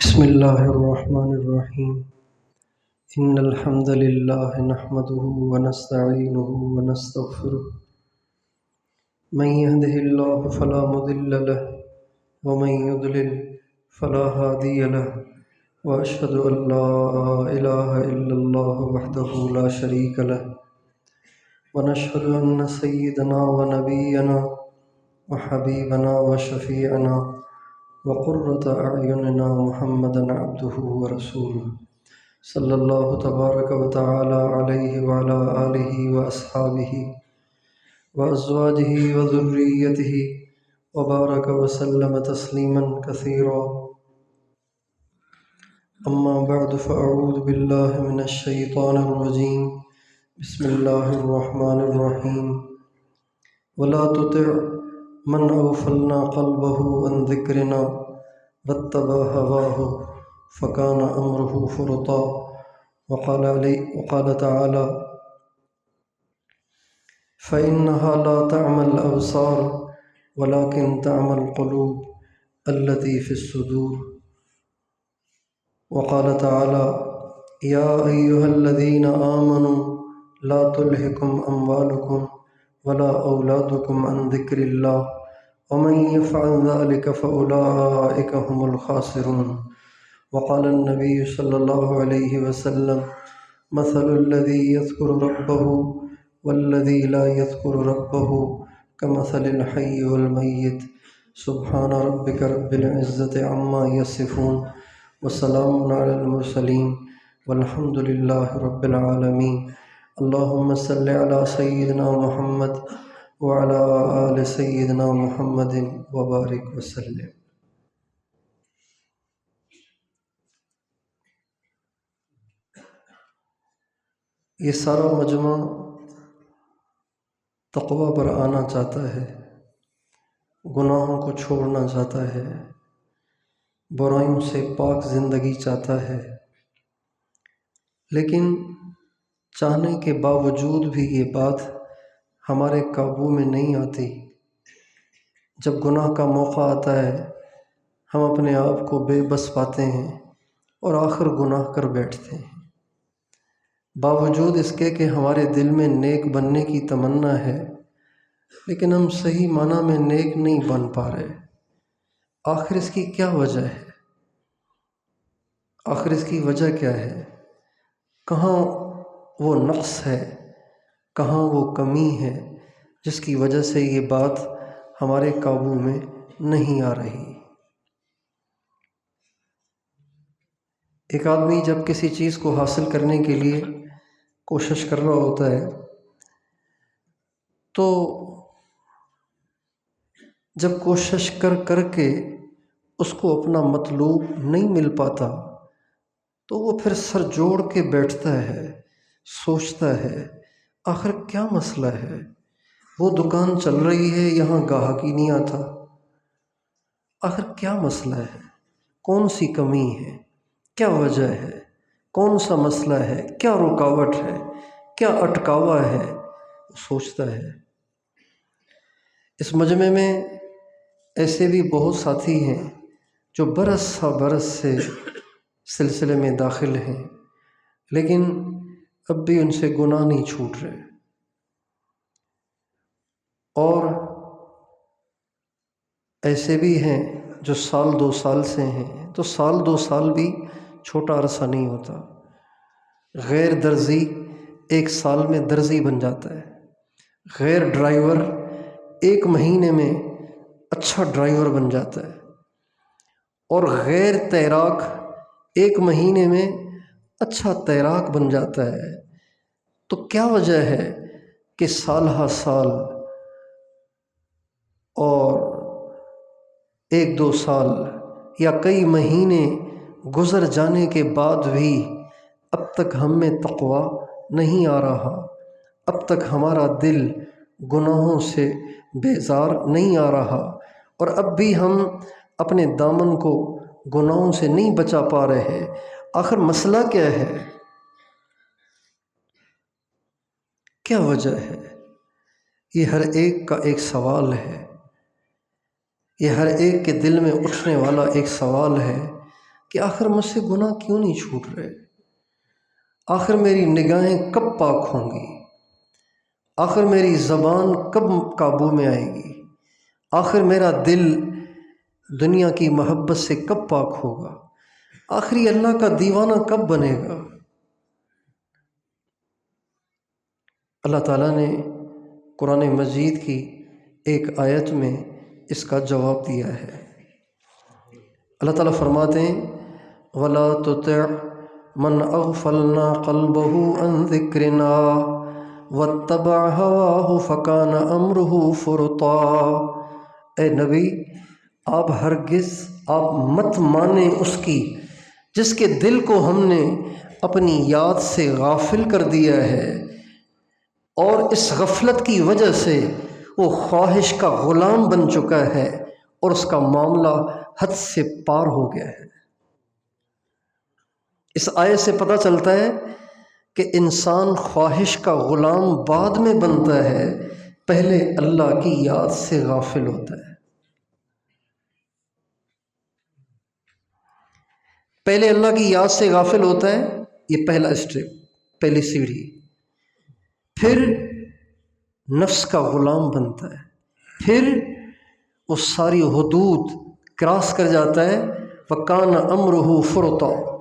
بسم اللہ الرحمن الرحیم ان الحمد للہ نحمده ونستعینه ونستغفره من يهده الله فلا مضل له ومن يضلل فلا هادي له واشهد ان لا اله الا الله وحده لا شريك له ونشهد ان سيدنا ونبينا وحبيبنا وشفيعنا وقرة أعيننا محمدا عبده ورسوله صلى الله تبارك وتعالى عليه وعلى آله وأصحابه وأزواجه وذريته وبارك وسلم تسليما كثيرا. أما بعد فأعوذ بالله من الشيطان الرجيم. بسم الله الرحمن الرحيم. ولا تطع من أغفلنا قلبه عن ذكرنا واتبع هواه فكان أمره فرطا. وقال تعالى فإنها لا تعمى الأبصار ولكن تعمى القلوب التي في الصدور. وقال تعالى يا أيها الذين آمنوا لا تلهكم أموالكم ولا أولادكم عن ذكر الله ومن يفعل ذلك فأولئك هم الخاسرون. وقال النبي صلى الله عليه وسلم مثل الذي يذكر ربه والذي لا يذكر ربه كمثل الحي والميت. سبحان ربك رب العزة عما يصفون وسلام على المرسلين والحمد لله رب العالمين. اللهم صل على سيدنا محمد وعلى آل سيدنا محمد وبارک وسلم. یہ سارا مجمع تقوی پر آنا چاہتا ہے، گناہوں کو چھوڑنا چاہتا ہے، برائیوں سے پاک زندگی چاہتا ہے، لیکن چاہنے کے باوجود بھی یہ بات ہمارے قابو میں نہیں آتی. جب گناہ کا موقع آتا ہے ہم اپنے آپ کو بے بس پاتے ہیں اور آخر گناہ کر بیٹھتے ہیں، باوجود اس کے کہ ہمارے دل میں نیک بننے کی تمنا ہے، لیکن ہم صحیح معنی میں نیک نہیں بن پا رہے. آخر اس کی کیا وجہ ہے؟ آخر اس کی وجہ کیا ہے؟ کہاں وہ نقص ہے، کہاں وہ کمی ہے جس کی وجہ سے یہ بات ہمارے قابو میں نہیں آ رہی؟ ایک آدمی جب کسی چیز کو حاصل کرنے کے لیے کوشش کر رہا ہوتا ہے تو جب کوشش کر کر کے اس کو اپنا مطلوب نہیں مل پاتا تو وہ پھر سر جوڑ کے بیٹھتا ہے، سوچتا ہے آخر کیا مسئلہ ہے؟ وہ دکان چل رہی ہے، یہاں گاہک ہی نہیں آتا، آخر کیا مسئلہ ہے؟ کون سی کمی ہے؟ کیا وجہ ہے؟ کون سا مسئلہ ہے؟ کیا رکاوٹ ہے؟ کیا اٹکاوا ہے؟ وہ سوچتا ہے. اس مجمع میں ایسے بھی بہت ساتھی ہیں جو برس برس سے سلسلے میں داخل ہیں، لیکن اب بھی ان سے گناہ نہیں چھوٹ رہے، اور ایسے بھی ہیں جو سال 2 سال سے ہیں، تو سال 2 سال بھی چھوٹا عرصہ نہیں ہوتا. غیر درزی 1 سال میں درزی بن جاتا ہے، غیر ڈرائیور 1 مہینے میں اچھا ڈرائیور بن جاتا ہے، اور غیر تیراک 1 مہینے میں اچھا تیراک بن جاتا ہے. تو کیا وجہ ہے کہ سال ہا سال اور 1-2 سال یا کئی مہینے گزر جانے کے بعد بھی اب تک ہم میں تقویٰ نہیں آ رہا، اب تک ہمارا دل گناہوں سے بیزار نہیں آ رہا، اور اب بھی ہم اپنے دامن کو گناہوں سے نہیں بچا پا رہے؟ آخر مسئلہ کیا ہے؟ کیا وجہ ہے؟ یہ ہر ایک کا ایک سوال ہے، یہ ہر ایک کے دل میں اٹھنے والا ایک سوال ہے کہ آخر مجھ سے گناہ کیوں نہیں چھوٹ رہے، آخر میری نگاہیں کب پاک ہوں گی، آخر میری زبان کب قابو میں آئے گی، آخر میرا دل دنیا کی محبت سے کب پاک ہوگا، آخری اللہ کا دیوانہ کب بنے گا۔ اللہ تعالیٰ نے قرآن مجید کی ایک آیت میں اس کا جواب دیا ہے۔ اللہ تعالیٰ فرماتے ہیں وَلَا تُطِعْ مَنْ أَغْفَلْنَا قَلْبَهُ عَنْ ذِكْرِنَا وَاتَّبَعَ هَوَاهُ فَكَانَ أَمْرُهُ فُرُطًا۔ اے نبی، آپ ہرگز مت مانیں اس کی جس کے دل کو ہم نے اپنی یاد سے غافل کر دیا ہے، اور اس غفلت کی وجہ سے وہ خواہش کا غلام بن چکا ہے اور اس کا معاملہ حد سے پار ہو گیا ہے۔ اس آیت سے پتہ چلتا ہے کہ انسان خواہش کا غلام بعد میں بنتا ہے، پہلے اللہ کی یاد سے غافل ہوتا ہے۔ پہلے اللہ کی یاد سے غافل ہوتا ہے، یہ پہلا اسٹیپ، پہلی سیڑھی۔ پھر نفس کا غلام بنتا ہے، پھر وہ ساری حدود کراس کر جاتا ہے، وَكَانَ أَمْرُهُ فُرُطًا،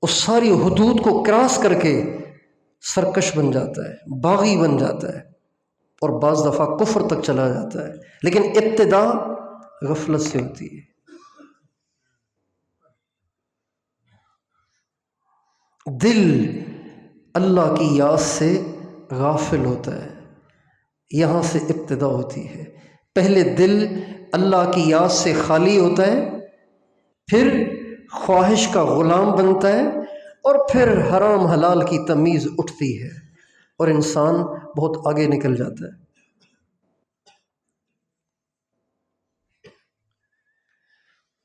اس ساری حدود کو کراس کر کے سرکش بن جاتا ہے، باغی بن جاتا ہے، اور بعض دفعہ کفر تک چلا جاتا ہے، لیکن ابتدا غفلت سے ہوتی ہے۔ دل اللہ کی یاد سے غافل ہوتا ہے، یہاں سے ابتدا ہوتی ہے۔ پہلے دل اللہ کی یاد سے خالی ہوتا ہے، پھر خواہش کا غلام بنتا ہے، اور پھر حرام حلال کی تمیز اٹھتی ہے اور انسان بہت آگے نکل جاتا ہے۔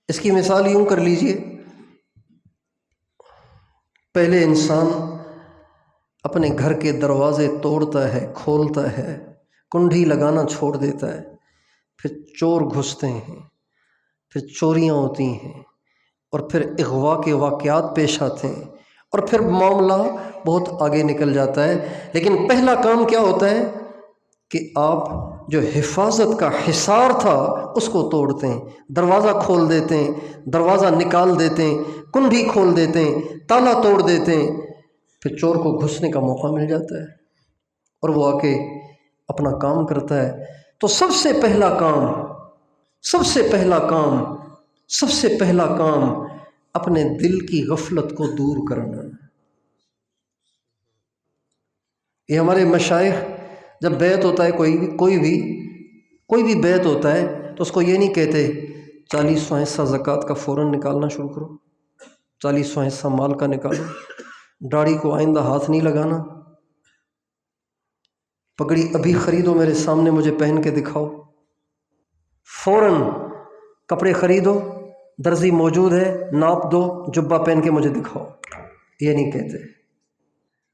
اس کی مثال یوں کر لیجئے، پہلے انسان اپنے گھر کے دروازے توڑتا ہے، کھولتا ہے، کنڈی لگانا چھوڑ دیتا ہے، پھر چور گھستے ہیں، پھر چوریاں ہوتی ہیں، اور پھر اغوا کے واقعات پیش آتے ہیں، اور پھر معاملہ بہت آگے نکل جاتا ہے۔ لیکن پہلا کام کیا ہوتا ہے کہ آپ جو حفاظت کا حصار تھا اس کو توڑتے ہیں، دروازہ کھول دیتے ہیں، دروازہ نکال دیتے ہیں، کنڈی کھول دیتے ہیں، تالا توڑ دیتے ہیں، پھر چور کو گھسنے کا موقع مل جاتا ہے اور وہ آ کے اپنا کام کرتا ہے۔ تو سب سے پہلا کام اپنے دل کی غفلت کو دور کرنا۔ یہ ہمارے مشائخ جب بیعت ہوتا ہے، کوئی بھی بیعت ہوتا ہے تو اس کو یہ نہیں کہتے 40واں حصہ زکوٰۃ کا فوراً نکالنا شروع کرو، 40واں حصہ مال کا نکالو، داڑھی کو آئندہ ہاتھ نہیں لگانا، پگڑی ابھی خریدو، میرے سامنے مجھے پہن کے دکھاؤ، فوراً کپڑے خریدو، درزی موجود ہے، ناپ دو، جبہ پہن کے مجھے دکھاؤ۔ یہ نہیں کہتے۔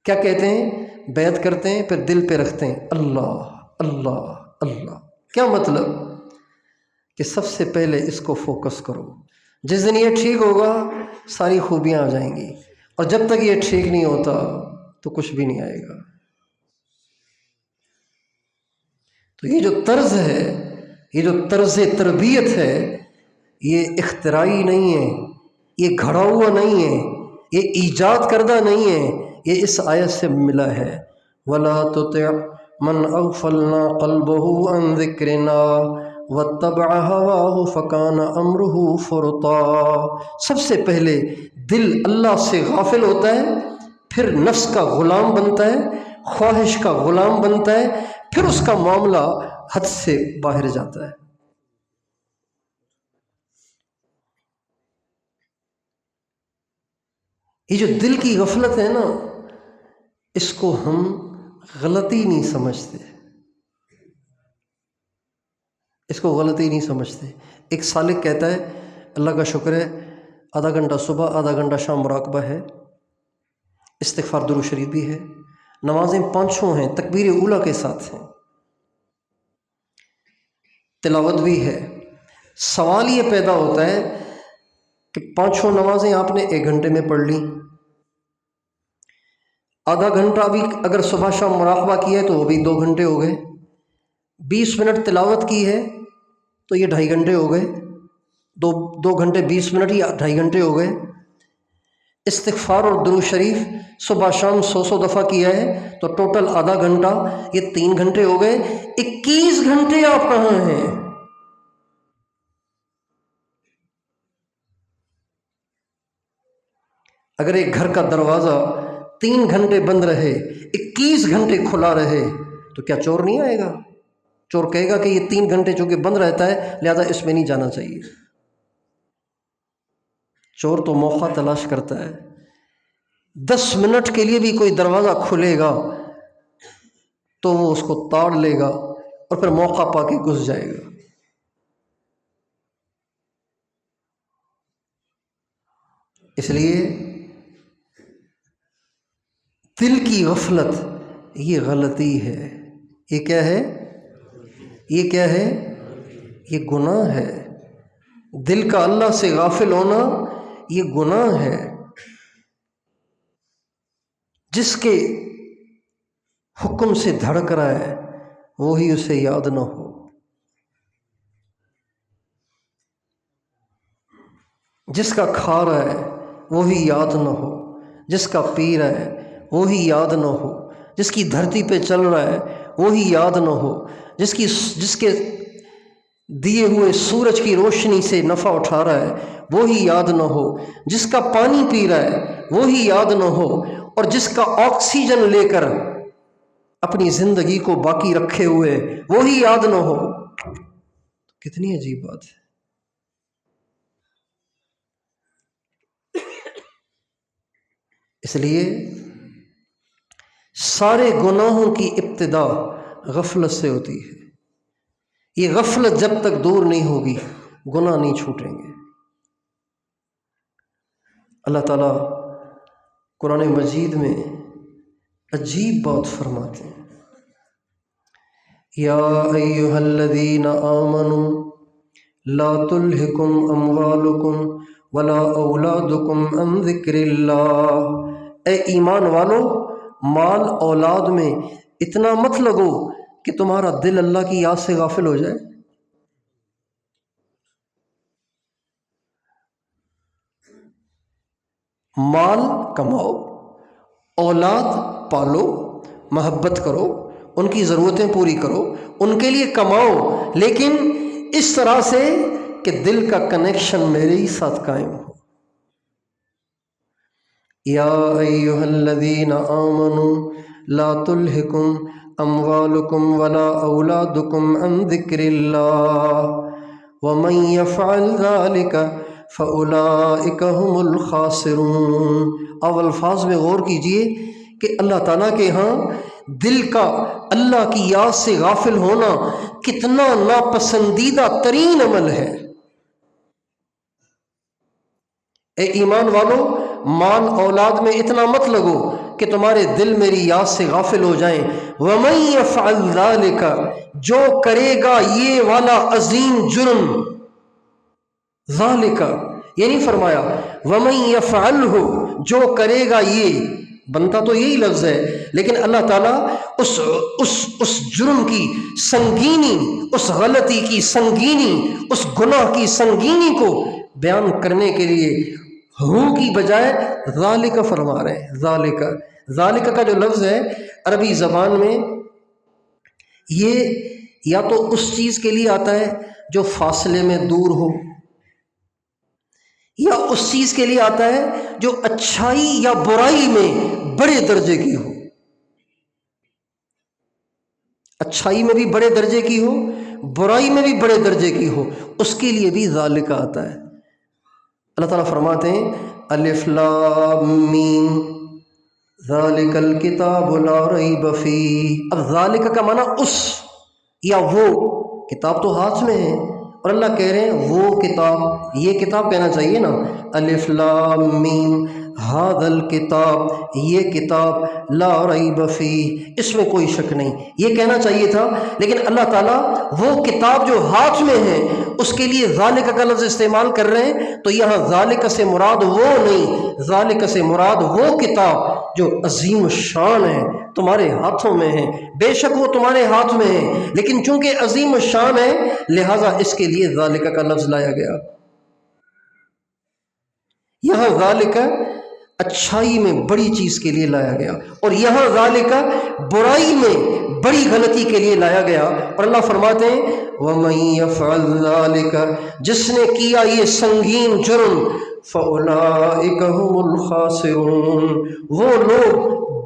کیا کہتے ہیں؟ بیعت کرتے ہیں، پھر دل پہ رکھتے ہیں اللہ اللہ اللہ۔ کیا مطلب؟ کہ سب سے پہلے اس کو فوکس کرو، جس دن یہ ٹھیک ہوگا ساری خوبیاں آ جائیں گی، اور جب تک یہ ٹھیک نہیں ہوتا تو کچھ بھی نہیں آئے گا۔ تو یہ جو طرز ہے، یہ جو طرز تربیت ہے، یہ اختراعی نہیں ہے، یہ گھڑا ہوا نہیں ہے، یہ ایجاد کردہ نہیں ہے، یہ اس آیت سے ملا ہے۔ وَلَا تُطِعْ مَنْ أَغْفَلْنَا قَلْبَهُ عَنْ ذِكْرِنَا وَاتَّبَعَ هَوَاهُ فَكَانَ أَمْرُهُ فُرُطًا۔ سب سے پہلے دل اللہ سے غافل ہوتا ہے، پھر نفس کا غلام بنتا ہے، خواہش کا غلام بنتا ہے، پھر اس کا معاملہ حد سے باہر جاتا ہے۔ یہ جو دل کی غفلت ہے نا، اس کو ہم غلطی نہیں سمجھتے، اس کو غلطی نہیں سمجھتے۔ ایک سالک کہتا ہے اللہ کا شکر ہے، آدھا گھنٹہ صبح آدھا گھنٹہ شام مراقبہ ہے، استغفار درود شریف بھی ہے، نمازیں 5 ہیں، تکبیر اولیٰ کے ساتھ ہیں، تلاوت بھی ہے۔ سوال یہ پیدا ہوتا ہے کہ 5 نمازیں آپ نے 1 گھنٹے میں پڑھ لی، آدھا گھنٹہ بھی اگر صبح شام مراقبہ کیا ہے تو وہ بھی 2 گھنٹے ہو گئے، 20 منٹ تلاوت کی ہے تو یہ 2.5 گھنٹے ہو گئے، 2 گھنٹے 20 منٹ یا 2.5 گھنٹے ہو گئے۔ استغفار اور درود شریف صبح شام 100 دفعہ کیا ہے تو ٹوٹل آدھا گھنٹہ، یہ 3 گھنٹے ہو گئے۔ 21 گھنٹے آپ کہاں ہیں؟ اگر ایک گھر کا دروازہ 3 گھنٹے بند رہے، 21 گھنٹے کھلا رہے، تو کیا چور نہیں آئے گا؟ چور کہے گا کہ یہ 3 گھنٹے چونکہ بند رہتا ہے لہذا اس میں نہیں جانا چاہیے۔ چور تو موقع تلاش کرتا ہے، 10 منٹ کے لیے بھی کوئی دروازہ کھلے گا تو وہ اس کو توڑ لے گا اور پھر موقع پا کے گھس جائے گا۔ اس لیے دل کی غفلت یہ غلطی ہے، یہ کیا ہے؟ یہ کیا ہے؟ یہ گناہ ہے۔ دل کا اللہ سے غافل ہونا یہ گناہ ہے۔ جس کے حکم سے دھڑک رہا ہے وہی اسے یاد نہ ہو، جس کا کھا رہا ہے وہی یاد نہ ہو، جس کا پی رہا ہے وہی یاد نہ ہو، جس کی دھرتی پہ چل رہا ہے وہی یاد نہ ہو، جس کے دیے ہوئے سورج کی روشنی سے نفع اٹھا رہا ہے وہی یاد نہ ہو، جس کا پانی پی رہا ہے وہی یاد نہ ہو، اور جس کا آکسیجن لے کر اپنی زندگی کو باقی رکھے ہوئے وہی یاد نہ ہو۔ کتنی عجیب بات ہے۔ اس لیے سارے گناہوں کی ابتدا غفلت سے ہوتی ہے۔ یہ غفلت جب تک دور نہیں ہوگی گناہ نہیں چھوٹیں گے۔ اللہ تعالیٰ قرآن مجید میں عجیب بات فرماتے ہیں، یا ایھا الذین آمنوا لا تلہکم اموالکم ولا اولادکم عن ذکر اللہ، اے ایمان والو مال اولاد میں اتنا مت لگو کہ تمہارا دل اللہ کی یاد سے غافل ہو جائے۔ مال کماؤ، اولاد پالو، محبت کرو، ان کی ضرورتیں پوری کرو، ان کے لیے کماؤ، لیکن اس طرح سے کہ دل کا کنیکشن میرے ہی ساتھ قائم ہو۔ یا ایھا الذین آمنوا لا تلہکم اموالکم ولا اولادکم عن ذکر اللہ ومن یفعل ذلک فاولئک هم الخاسرون۔ اب الفاظ میں غور کیجئے کہ اللہ تعالیٰ کے ہاں دل کا اللہ کی یاد سے غافل ہونا کتنا ناپسندیدہ ترین عمل ہے۔ اے ایمان والو مال اولاد میں اتنا مت لگو کہ تمہارے دل میری یاد سے غافل ہو جائیں۔ وَمَن يَفْعَلْ ذَلِكَ، جو کرے گا یہ والا عظیم جرم، ذالک یہ نہیں فرمایا وَمَن يَفْعَلْهُ، جو کرے گا یہ، بنتا تو یہی لفظ ہے لیکن اللہ تعالیٰ اس جرم کی سنگینی، اس غلطی کی سنگینی، اس گناہ کی سنگینی کو بیان کرنے کے لیے ہو کی بجائے ذالک فرما رہے ہیں۔ ذالک کا جو لفظ ہے عربی زبان میں یہ یا تو اس چیز کے لیے آتا ہے جو فاصلے میں دور ہو، یا اس چیز کے لیے آتا ہے جو اچھائی یا برائی میں بڑے درجے کی ہو، اچھائی میں بھی بڑے درجے کی ہو، برائی میں بھی بڑے درجے کی ہو، اس کے لیے بھی ذالک آتا ہے۔ اللہ تعالیٰ فرماتے ہیں الف لام میم ذالک الکتاب لا ریب فیہ۔ اب ذالک کا معنی اس یا وہ، کتاب تو ہاتھ میں ہے اور اللہ کہہ رہے ہیں وہ کتاب، یہ کتاب کہنا چاہیے نا، الف لام میم ہاذل کتاب، یہ کتاب لا ریب فیہ، اس میں کوئی شک نہیں، یہ کہنا چاہیے تھا، لیکن اللہ تعالیٰ وہ کتاب جو ہاتھ میں ہے اس کے لیے ذالک کا لفظ استعمال کر رہے ہیں، تو یہاں ذالک سے مراد وہ نہیں، ذالک سے مراد وہ کتاب جو عظیم الشان ہے، تمہارے ہاتھوں میں ہے، بے شک وہ تمہارے ہاتھ میں ہے، لیکن چونکہ عظیم الشان ہے لہٰذا اس کے لیے ذالک کا لفظ لایا گیا۔ یہاں ذالک اچھائی میں بڑی چیز کے لیے لایا گیا، اور یہاں ذالک برائی میں بڑی غلطی کے لیے لایا گیا، اور اللہ فرماتے ہیں وَمَن يَفْعَلْ ذَلِكَ، جس نے کیا یہ سنگین جرم، فَأُولَئِكَ هُمُ الْخَاسِرُونَ، وہ لوگ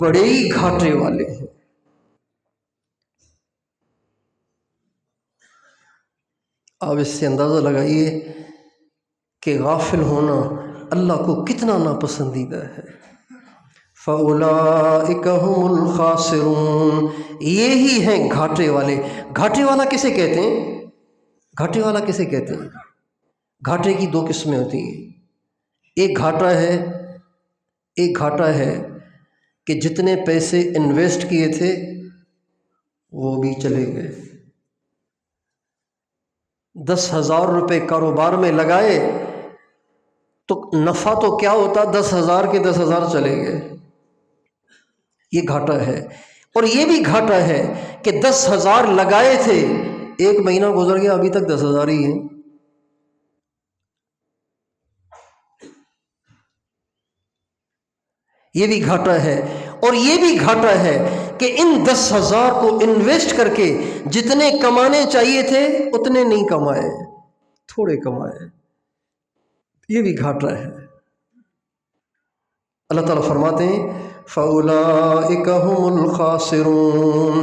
بڑے ہی گھاٹے والے ہیں۔ آپ اس سے اندازہ لگائیے کہ غافل ہونا اللہ کو کتنا ناپسندیدہ ہے۔ فَأُولَئِكَ هُمُ الْخَاسِرُونَ، یہی ہیں گھاٹے والے۔ گھاٹے والا کسے کہتے ہیں؟ گھاٹے والا کسے کہتے ہیں؟ گھاٹے کی دو قسمیں ہوتی ہیں، ایک گھاٹا ہے کہ جتنے پیسے انویسٹ کیے تھے وہ بھی چلے گئے، 10,000 روپے کاروبار میں لگائے تو نفع تو کیا ہوتا، 10,000 کے 10,000 چلے گئے، یہ گھاٹا ہے۔ اور یہ بھی گھاٹا ہے کہ 10,000 لگائے تھے، 1 مہینہ گزر گیا ابھی تک 10,000 ہی ہیں۔ یہ بھی گھاٹا ہے، اور یہ بھی گھاٹا ہے کہ ان 10,000 کو انویسٹ کر کے جتنے کمانے چاہیے تھے اتنے نہیں کمائے، تھوڑے کمائے، یہ بھی گھاٹا ہے۔ اللہ تعالیٰ فرماتے ہیں فَأُولَئِكَ هُمُ الْخَاسِرُونَ،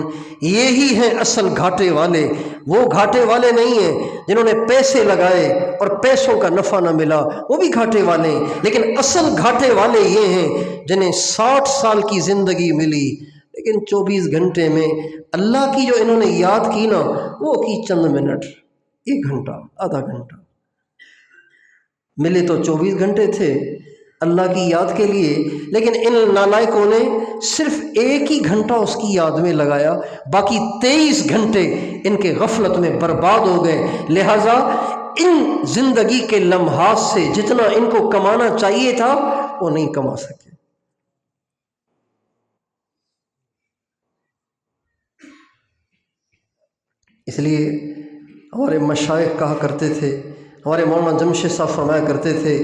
یہی ہیں اصل گھاٹے والے۔ وہ گھاٹے والے نہیں ہیں جنہوں نے پیسے لگائے اور پیسوں کا نفع نہ ملا، وہ بھی گھاٹے والے ہیں، لیکن اصل گھاٹے والے یہ ہیں جنہیں 60 سال کی زندگی ملی لیکن 24 گھنٹے میں اللہ کی جو انہوں نے یاد کی نا، وہ کی چند منٹ، 1 گھنٹہ، آدھا گھنٹہ ملے تو 24 گھنٹے تھے اللہ کی یاد کے لیے، لیکن ان نالائقوں نے صرف 1 ہی گھنٹہ اس کی یاد میں لگایا، باقی 23 گھنٹے ان کے غفلت میں برباد ہو گئے۔ لہٰذا ان زندگی کے لمحات سے جتنا ان کو کمانا چاہیے تھا وہ نہیں کما سکے۔ اس لیے ہمارے مشائخ کہا کرتے تھے، ہمارے مولانا جمشید صاحب فرمایا کرتے تھے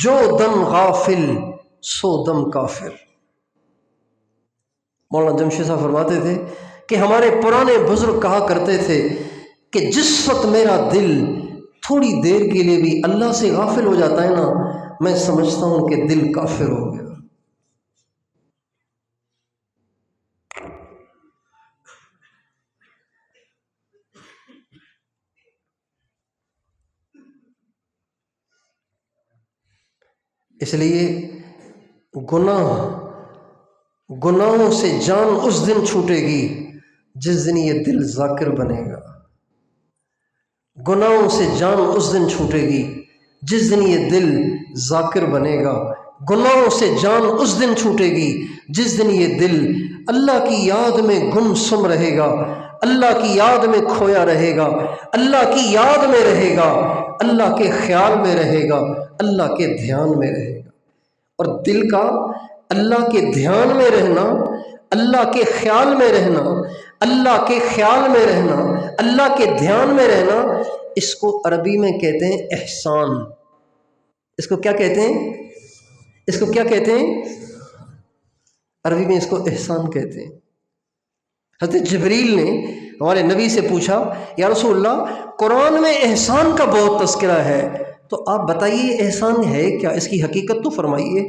جو دم غافل سو دم کافر۔ مولانا جمشید صاحب فرماتے تھے کہ ہمارے پرانے بزرگ کہا کرتے تھے کہ جس وقت میرا دل تھوڑی دیر کے لیے بھی اللہ سے غافل ہو جاتا ہے نا، میں سمجھتا ہوں کہ دل کافر ہو گیا۔ اس لیے گناہوں سے جان اس دن چھوٹے گی جس دن یہ دل ذاکر بنے گا۔ گناہوں سے جان اس دن چھوٹے گی جس دن یہ دل ذاکر بنے گا۔ گناہوں سے جان اس دن چھوٹے گی جس دن یہ دل اللہ کی یاد میں گم سم رہے گا، اللہ کی یاد میں کھویا رہے گا، اللہ کی یاد میں رہے گا، اللہ کے خیال میں رہے گا، اللہ کے دھیان میں رہے گا۔ اور دل کا اللہ کے دھیان میں رہنا، اللہ کے خیال میں رہنا، اللہ کے خیال میں رہنا، اللہ کے دھیان میں رہنا، اس کو عربی میں کہتے ہیں احسان۔ اس کو کیا کہتے ہیں؟ اس کو کیا کہتے ہیں؟ عربی میں اس کو احسان کہتے ہیں۔ حضرت جبریل نے ہمارے نبی سے پوچھا یا رسول اللہ قرآن میں احسان کا بہت تذکرہ ہے، تو آپ بتائیے احسان ہے کیا، اس کی حقیقت تو فرمائیے۔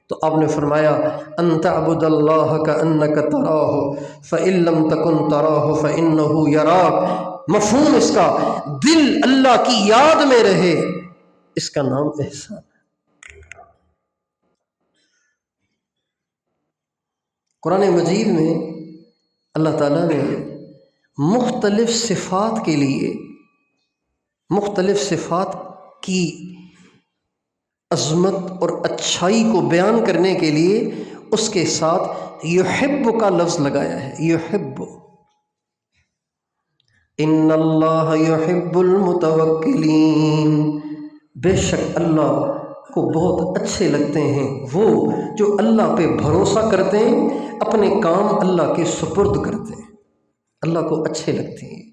تو آپ نے فرمایا ان تعبد اللہ کأنک تراہ فإن لم تکن تراہ فإنہ یراک۔ مفہوم اس کا دل اللہ کی یاد میں رہے، اس کا نام احسان ہے۔ قرآن مجید میں اللہ تعالیٰ نے مختلف صفات کے لیے، مختلف صفات کی عظمت اور اچھائی کو بیان کرنے کے لیے اس کے ساتھ یحب کا لفظ لگایا ہے، یحب۔ ان اللہ یحب المتوکلین، بے شک اللہ کو بہت اچھے لگتے ہیں وہ جو اللہ پہ بھروسہ کرتے ہیں، اپنے کام اللہ کے سپرد کرتے ہیں، اللہ کو اچھے لگتے ہیں۔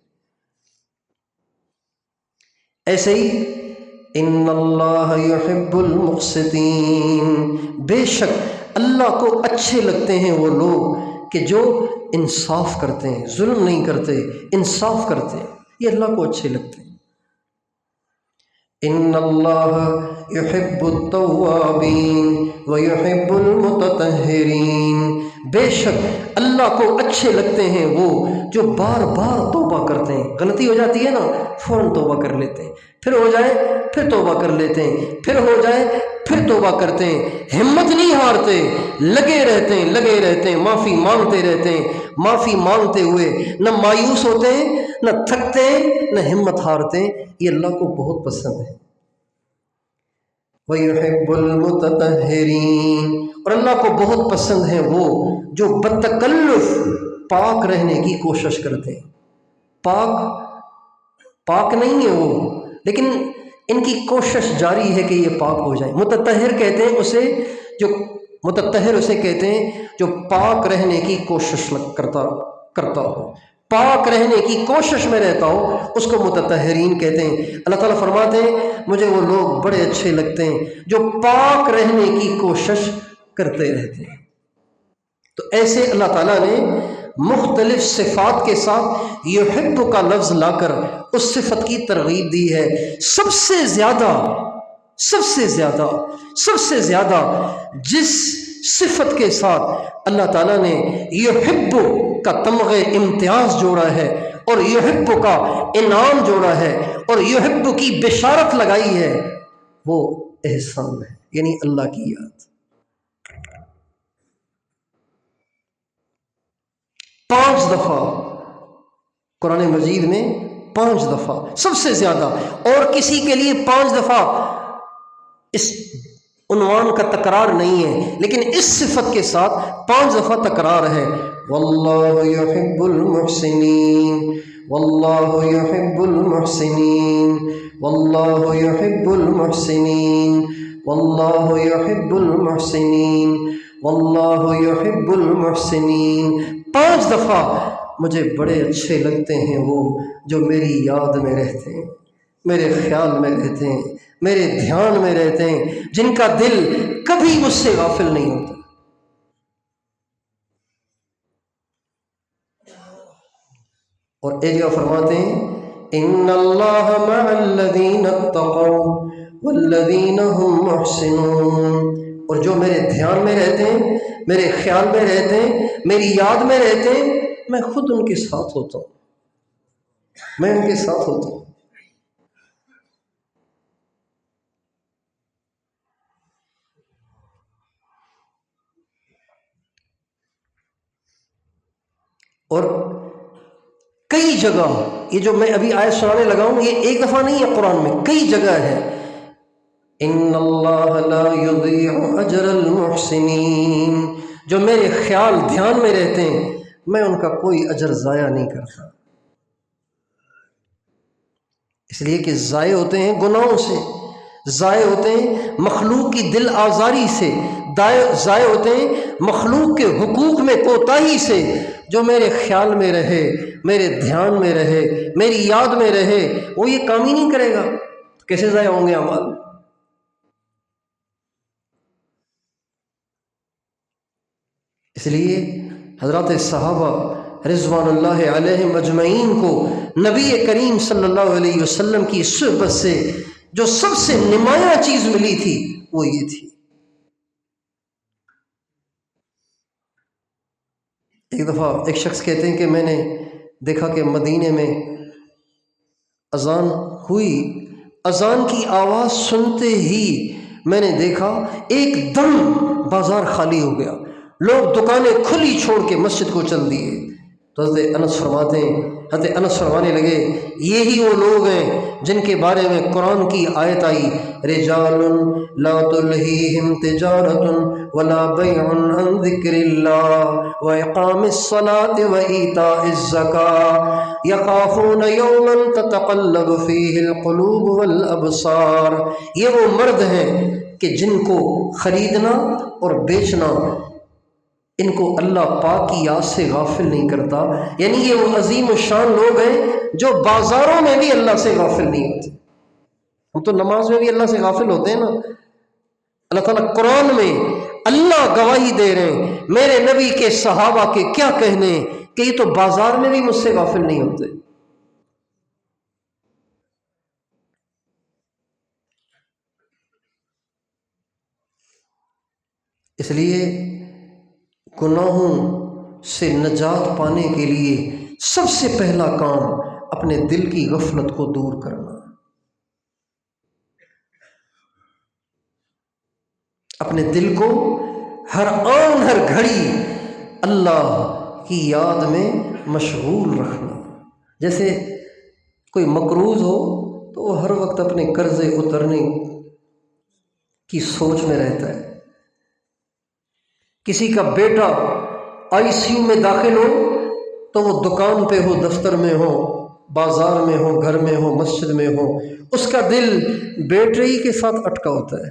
ایسے ہی ان اللہ یحب المقسطین، بے شک اللہ کو اچھے لگتے ہیں وہ لوگ کہ جو انصاف کرتے ہیں، ظلم نہیں کرتے، انصاف کرتے ہیں، یہ اللہ کو اچھے لگتے ہیں۔ ان اللہ یحب التوابین ویحب المتطہرین، بے شک اللہ کو اچھے لگتے ہیں وہ جو بار بار توبہ کرتے ہیں، غلطی ہو جاتی ہے نا فوراً توبہ کر لیتے ہیں، پھر ہو جائے پھر توبہ کر لیتے ہیں، پھر ہو جائے پھر توبہ کرتے ہیں، ہمت نہیں ہارتے، لگے رہتے ہیں، معافی مانگتے رہتے ہیں، معافی مانگتے ہوئے نہ مایوس ہوتے ہیں، نہ تھکتے ہیں، نہ ہمت ہارتے ہیں، یہ اللہ کو بہت پسند ہے۔ وَيُحِبُّ الْمُتَطَهِّرِينَ، اور اللہ کو بہت پسند ہیں وہ جو بتکلف پاک رہنے کی کوشش کرتے ہیں۔ پاک نہیں ہے وہ، لیکن ان کی کوشش جاری ہے کہ یہ پاک ہو جائے۔ متطہر کہتے ہیں اسے، جو متطہر اسے کہتے ہیں جو پاک رہنے کی کوشش کرتا ہو، پاک رہنے کی کوشش میں رہتا ہو، اس کو متطہرین کہتے ہیں۔ اللہ تعالیٰ فرماتے ہیں مجھے وہ لوگ بڑے اچھے لگتے ہیں جو پاک رہنے کی کوشش کرتے رہتے ہیں۔ تو ایسے اللہ تعالیٰ نے مختلف صفات کے ساتھ یحب کا لفظ لا کر اس صفت کی ترغیب دی ہے۔ سب سے زیادہ جس صفت کے ساتھ اللہ تعالیٰ نے یحب کا تمغہ امتیاز جوڑا ہے اور یحب کا انعام جوڑا ہے اور یحب کی بشارت لگائی ہے، وہ احسان ہے، یعنی اللہ کی یاد۔ 5 دفعہ قرآن مجید میں، 5 دفعہ سب سے زیادہ، اور کسی کے لیے 5 دفعہ اس عنوان کا تکرار نہیں ہے، لیکن اس صفت کے ساتھ 5 دفعہ تکرار ہے۔ واللہ یحب المحسنین، واللہ یحب المحسنین، واللہ یحب المحسنین، واللہ یحب المحسنین، واللہ یحب المحسنین۔ 5 دفعہ مجھے بڑے اچھے لگتے ہیں وہ جو میری یاد میں رہتے ہیں، میرے خیال میں رہتے ہیں، میرے دھیان میں رہتے ہیں، جن کا دل کبھی مجھ سے غافل نہیں ہوتا۔ اور ایک جگہ فرماتے ہیں ان اللہ مع الذین اتقوا والذین هم محسنون، اور جو میرے دھیان میں رہتے ہیں، میرے خیال میں رہتے ہیں، میری یاد میں رہتے ہیں، میں خود ان کے ساتھ ہوتا ہوں، میں ان کے ساتھ ہوتا ہوں۔ اور کئی جگہ یہ جو میں ابھی آیت سنانے لگا ہوں، یہ ایک دفعہ نہیں ہے، قرآن میں کئی جگہ ہے۔ ان اللہ لا یضیع اجر المحسنین، جو میرے خیال دھیان میں رہتے ہیں، میں ان کا کوئی اجر ضائع نہیں کرتا، اس لیے کہ ضائع ہوتے ہیں گناہوں سے، ضائع ہوتے ہیں مخلوق کی دل آزاری سے، ضائع ہوتے ہیں مخلوق کے حقوق میں کوتاہی سے۔ جو میرے خیال میں رہے، میرے دھیان میں رہے، میری یاد میں رہے، وہ یہ کام ہی نہیں کرے گا، کیسے ضائع ہوں گے اعمال؟ اس لیے حضرات صحابہ رضوان اللہ علیہم اجمعین کو نبی کریم صلی اللہ علیہ وسلم کی صحبت سے جو سب سے نمایاں چیز ملی تھی وہ یہ تھی۔ ایک دفعہ ایک شخص کہتے ہیں کہ میں نے دیکھا کہ مدینے میں اذان ہوئی، اذان کی آواز سنتے ہی میں نے دیکھا ایک دم بازار خالی ہو گیا، لوگ دکانیں کھلی چھوڑ کے مسجد کو چل دیے، تو حضرت انس فرمانے لگے یہی وہ لوگ ہیں جن کے بارے میں قرآن کی آیت آئی رجال لا تلہیہم تجارت ولا بیع عن ذکر اللہ واقام الصلاة وایتاء الزکاة یخافون یوما تتقلب فیہ القلوب والابصار۔ یہ وہ مرد ہیں کہ جن کو خریدنا اور بیچنا ان کو اللہ پاک کی یاد سے غافل نہیں کرتا، یعنی یہ وہ عظیم الشان لوگ ہیں جو بازاروں میں بھی اللہ سے غافل نہیں ہوتے۔ ہم تو نماز میں بھی اللہ سے غافل ہوتے ہیں نا، اللہ تعالیٰ قرآن میں اللہ گواہی دے رہے ہیں، میرے نبی کے صحابہ کے کیا کہنے کہ یہ تو بازار میں بھی مجھ سے غافل نہیں ہوتے۔ اس لیے گناہوں سے نجات پانے کے لیے سب سے پہلا کام اپنے دل کی غفلت کو دور کرنا، اپنے دل کو ہر آن ہر گھڑی اللہ کی یاد میں مشغول رکھنا۔ جیسے کوئی مقروض ہو تو وہ ہر وقت اپنے قرضے اترنے کی سوچ میں رہتا ہے۔ کسی کا بیٹا آئی سی یو میں داخل ہو تو وہ دکان پہ ہو، دفتر میں ہو، بازار میں ہو، گھر میں ہو، مسجد میں ہو، اس کا دل بیٹے کے ساتھ اٹکا ہوتا ہے۔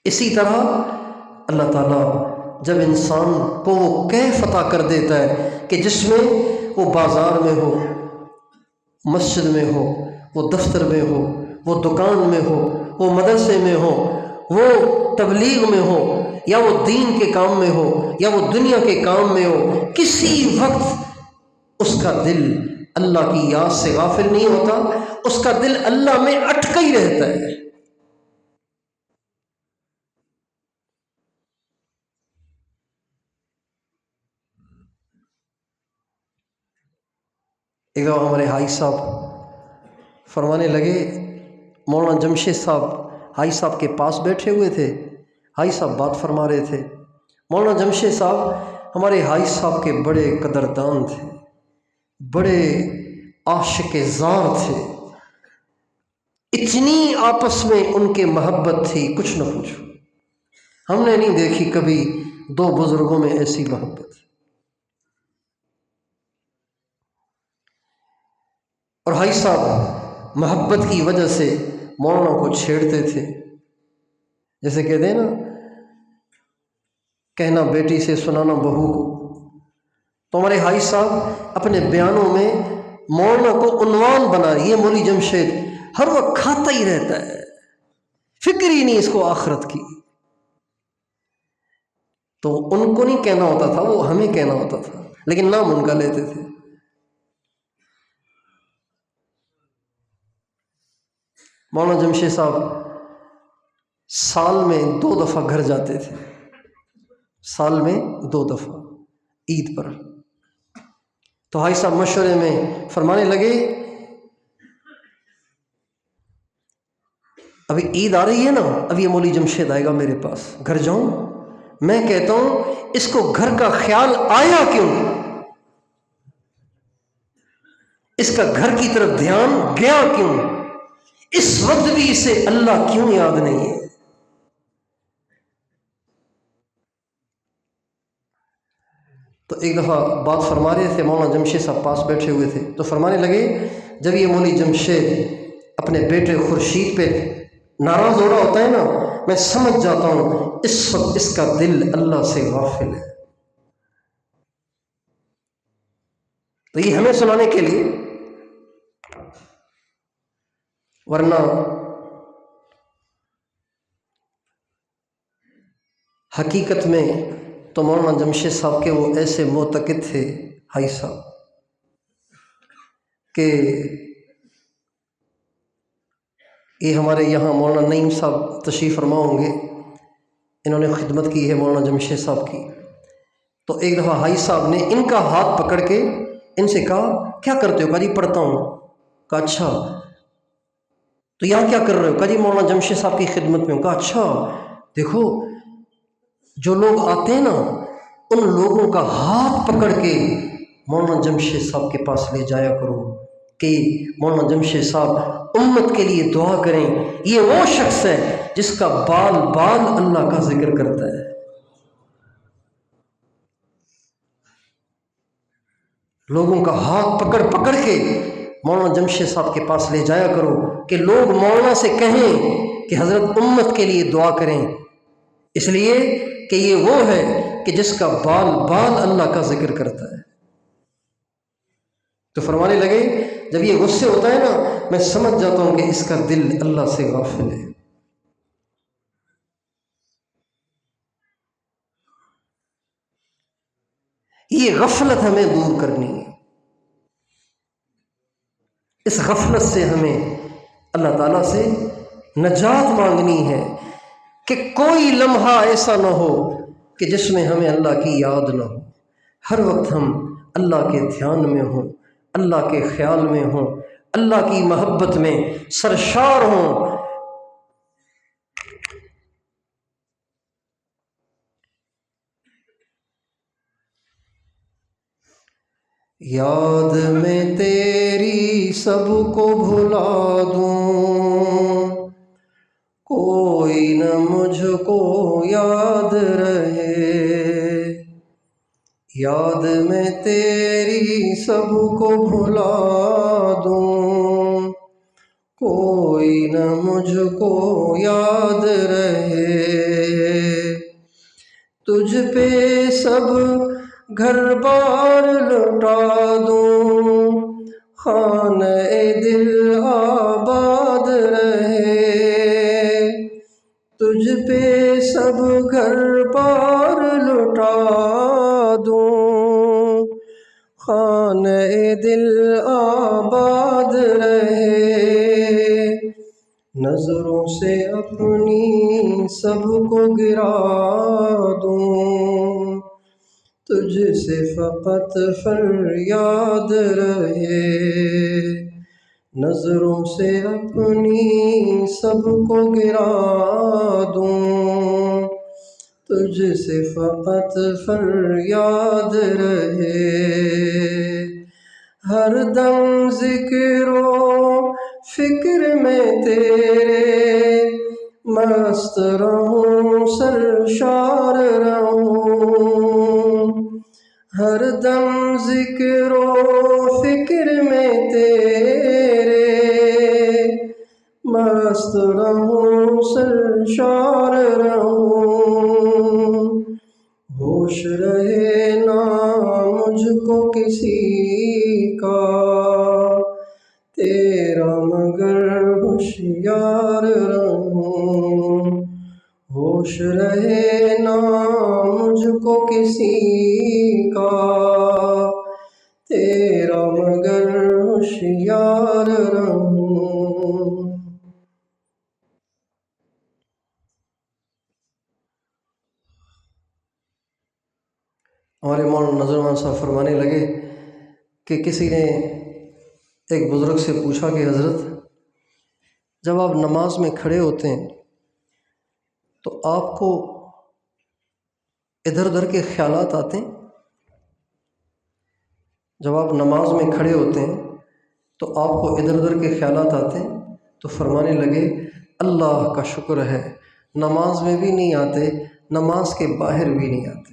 اسی طرح اللہ تعالیٰ جب انسان کو وہ کیف عطا کر دیتا ہے کہ جس میں وہ بازار میں ہو، مسجد میں ہو، وہ دفتر میں ہو، وہ دکان میں ہو، وہ مدرسے میں ہو، وہ تبلیغ میں ہو، یا وہ دین کے کام میں ہو، یا وہ دنیا کے کام میں ہو، کسی وقت اس کا دل اللہ کی یاد سے غافل نہیں ہوتا، اس کا دل اللہ میں اٹکا ہی رہتا ہے۔ ایک دفعہ ہمارے حاج صاحب فرمانے لگے، مولانا جمشید صاحب حاج صاحب کے پاس بیٹھے ہوئے تھے، حاج صاحب بات فرما رہے تھے۔ مولانا جمشید صاحب ہمارے حاج صاحب کے بڑے قدردان تھے، بڑے عاشق زار تھے، اتنی آپس میں ان کے محبت تھی کچھ نہ پوچھو۔ ہم نے نہیں دیکھی کبھی دو بزرگوں میں ایسی محبت۔ اور حاج صاحب محبت کی وجہ سے مولانا کو چھیڑتے تھے، جیسے کہتے ہیں نا، کہنا بیٹی سے سنانا بہو کو۔ تو ہمارے حاج صاحب اپنے بیانوں میں مولانا کو عنوان بنا، یہ مولوی جمشید ہر وقت کھاتا ہی رہتا ہے، فکر ہی نہیں اس کو آخرت کی۔ تو ان کو نہیں کہنا ہوتا تھا، وہ ہمیں کہنا ہوتا تھا، لیکن نام ان کا لیتے تھے۔ مولانا جمشید صاحب سال میں 2 دفعہ گھر جاتے تھے، سال میں 2 دفعہ عید پر۔ تو حاج صاحب مشورے میں فرمانے لگے، ابھی عید آ رہی ہے نا، اب یہ مولوی جمشید آئے گا میرے پاس، گھر جاؤں؟ میں کہتا ہوں اس کو گھر کا خیال آیا کیوں، اس کا گھر کی طرف دھیان گیا کیوں، اس وقت بھی اسے اللہ کیوں یاد نہیں ہے؟ تو ایک دفعہ بات فرما رہے تھے، مولانا جمشید صاحب پاس بیٹھے ہوئے تھے، تو فرمانے لگے جب یہ مولوی جمشید اپنے بیٹے خورشید پہ ناراض ہو رہا ہوتا ہے نا، میں سمجھ جاتا ہوں اس وقت اس کا دل اللہ سے غافل ہے۔ تو یہ ہمیں سنانے کے لیے، ورنہ حقیقت میں تو مولانا جمشید صاحب کے وہ ایسے معتقد تھے حاج صاحب کہ یہ ہمارے یہاں مولانا نعیم صاحب تشریف فرما ہوں گے، انہوں نے خدمت کی ہے مولانا جمشید صاحب کی۔ تو ایک دفعہ حاج صاحب نے ان کا ہاتھ پکڑ کے ان سے کہا کیا کرتے ہو؟ کہا جی پڑھتا ہوں۔ کہا اچھا تو یہاں کیا کر رہے ہو؟ کہا جی مولانا جمشید صاحب کی خدمت میں ہوں۔ کہا اچھا، دیکھو جو لوگ آتے ہیں نا ان لوگوں کا ہاتھ پکڑ کے مولانا جمشید صاحب کے پاس لے جایا کرو کہ مولانا جمشید صاحب امت کے لیے دعا کریں، یہ وہ شخص ہے جس کا بال بال اللہ کا ذکر کرتا ہے۔ لوگوں کا ہاتھ پکڑ پکڑ کے مولانا جمشید صاحب کے پاس لے جایا کرو کہ لوگ مولانا سے کہیں کہ حضرت امت کے لیے دعا کریں، اس لیے کہ یہ وہ ہے کہ جس کا بال بال اللہ کا ذکر کرتا ہے۔ تو فرمانے لگے جب یہ غصے ہوتا ہے نا میں سمجھ جاتا ہوں کہ اس کا دل اللہ سے غافل ہے۔ یہ غفلت ہمیں دور کرنی ہے، اس غفلت سے ہمیں اللہ تعالیٰ سے نجات مانگنی ہے کہ کوئی لمحہ ایسا نہ ہو کہ جس میں ہمیں اللہ کی یاد نہ ہو، ہر وقت ہم اللہ کے دھیان میں ہوں، اللہ کے خیال میں ہوں، اللہ کی محبت میں سرشار ہوں۔ یاد میں تیری سب کو بھلا دوں، کوئی نہ مجھ کو یاد رہے، یاد میں تیری سب کو بھلا دوں، کوئی نہ مجھ کو یاد رہے، تجھ پہ سب گھر بار لٹا دوں، خانہ دل آباد رہے، تجھ پہ سب گھر بار لٹا دوں، خانہ دل آباد رہے، نظروں سے اپنی سب کو گرا دوں، تجھ سے فقط فریاد رہے، نظروں سے اپنی سب کو گرا دوں، تجھ سے فقط فریاد رہے، ہر دم ذکر و فکر میں تیرے مست رہوں، سرشار رہوں، ہر دم ذکر و فکر میں تیرے مست رہوں، سرشار رہوں، ہوش رہے نہ مجھ کو کسی کا تیرا مگر ہوشیار رہوں، ہوش رہے نہ مجھ کو کسی کا تیرا مگر ہوشیار رہوں۔ ہمارے مولانا نذر مان صاحب فرمانے لگے کہ کسی نے ایک بزرگ سے پوچھا کہ حضرت جب آپ نماز میں کھڑے ہوتے ہیں تو آپ کو ادھر ادھر کے خیالات آتے ہیں؟ جب آپ نماز میں کھڑے ہوتے ہیں تو آپ کو ادھر ادھر کے خیالات آتے ہیں؟ تو فرمانے لگے اللہ کا شکر ہے نماز میں بھی نہیں آتے، نماز کے باہر بھی نہیں آتے۔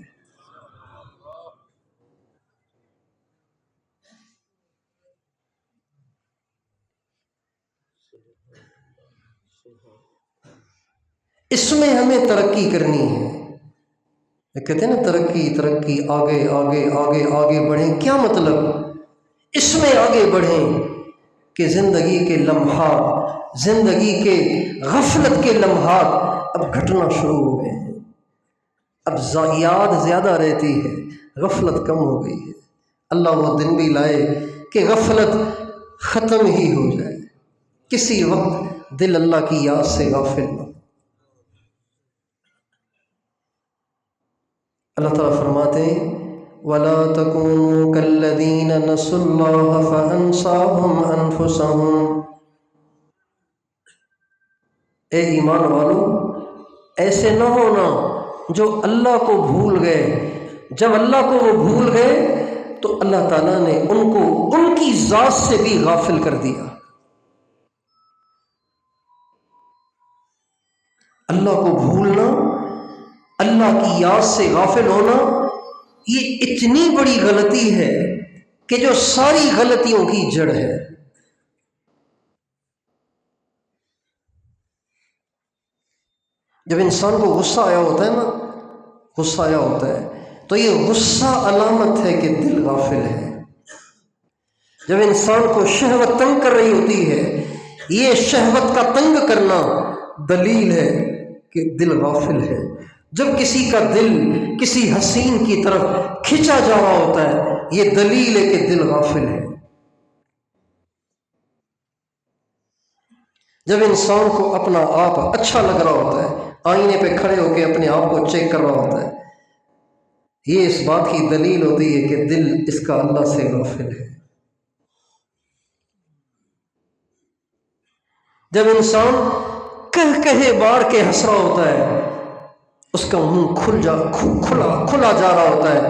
اس میں ہمیں ترقی کرنی ہے۔ کہتے ہیں نا ترقی ترقی، آگے آگے آگے آگے بڑھیں۔ کیا مطلب؟ اس میں آگے بڑھیں کہ زندگی کے لمحات، زندگی کے غفلت کے لمحات اب گھٹنا شروع ہو گئے ہیں، اب یاد زیادہ رہتی ہے، غفلت کم ہو گئی ہے۔ اللہ وہ دن بھی لائے کہ غفلت ختم ہی ہو جائے، کسی وقت دل اللہ کی یاد سے غافل نہ ہو۔ اللہ تعالیٰ فرماتے ہیں وَلَا تَكُونُوا كَالَّذِينَ نَسُوا اللَّهَ فَأَنسَاهُمْ أَنفُسَهُمْ، اے ایمان والو ایسے نہ ہونا جو اللہ کو بھول گئے، جب اللہ کو وہ بھول گئے تو اللہ تعالیٰ نے ان کو ان کی ذات سے بھی غافل کر دیا۔ اللہ کو بھولنا، اللہ کی یاد سے غافل ہونا، یہ اتنی بڑی غلطی ہے کہ جو ساری غلطیوں کی جڑ ہے۔ جب انسان کو غصہ آیا ہوتا ہے نا، غصہ آیا ہوتا ہے تو یہ غصہ علامت ہے کہ دل غافل ہے۔ جب انسان کو شہوت تنگ کر رہی ہوتی ہے، یہ شہوت کا تنگ کرنا دلیل ہے کہ دل غافل ہے۔ جب کسی کا دل کسی حسین کی طرف کھنچا جا رہا ہوتا ہے، یہ دلیل ہے کہ دل غافل ہے۔ جب انسان کو اپنا آپ اچھا لگ رہا ہوتا ہے، آئینے پہ کھڑے ہو کے اپنے آپ کو چیک کر رہا ہوتا ہے، یہ اس بات کی دلیل ہوتی ہے کہ دل اس کا اللہ سے غافل ہے۔ جب انسان کہے بار کے ہنس رہا ہوتا ہے، اس کا منہ کھلا جا رہا ہوتا ہے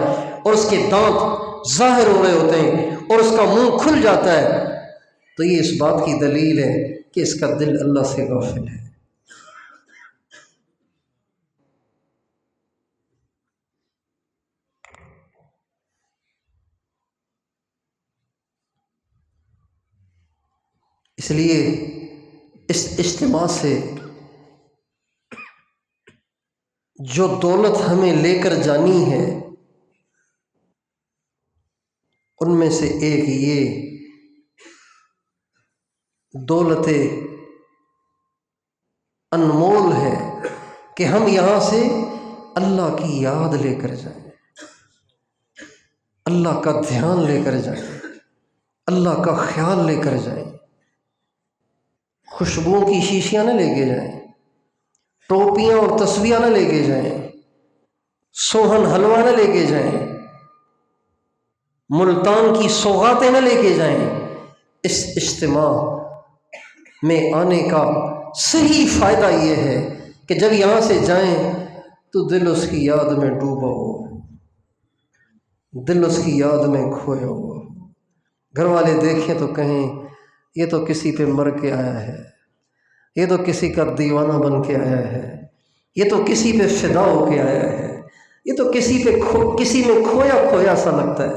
اور اس کے دانت ظاہر ہو رہے ہوتے ہیں اور اس کا منہ کھل جاتا ہے، تو یہ اس بات کی دلیل ہے کہ اس کا دل اللہ سے غافل ہے۔ اس لیے اس اجتماع سے جو دولت ہمیں لے کر جانی ہے، ان میں سے ایک یہ دولت انمول ہے کہ ہم یہاں سے اللہ کی یاد لے کر جائیں، اللہ کا دھیان لے کر جائیں، اللہ کا خیال لے کر جائیں۔ خوشبوؤں کی شیشیاں نہ لے کے جائیں، ٹوپیاں اور تسبیحاں نہ لے کے جائیں، سوہن حلوہ نہ لے کے جائیں، ملتان کی سوغاتیں نہ لے کے جائیں۔ اس اجتماع میں آنے کا صحیح فائدہ یہ ہے کہ جب یہاں سے جائیں تو دل اس کی یاد میں ڈوبا ہو، دل اس کی یاد میں کھویا ہوا۔ گھر والے دیکھیں تو کہیں یہ تو کسی پہ مر کے آیا ہے، یہ تو کسی کا دیوانہ بن کے آیا ہے، یہ تو کسی پہ فدا ہو کے آیا ہے، یہ تو کسی میں کھویا سا لگتا ہے۔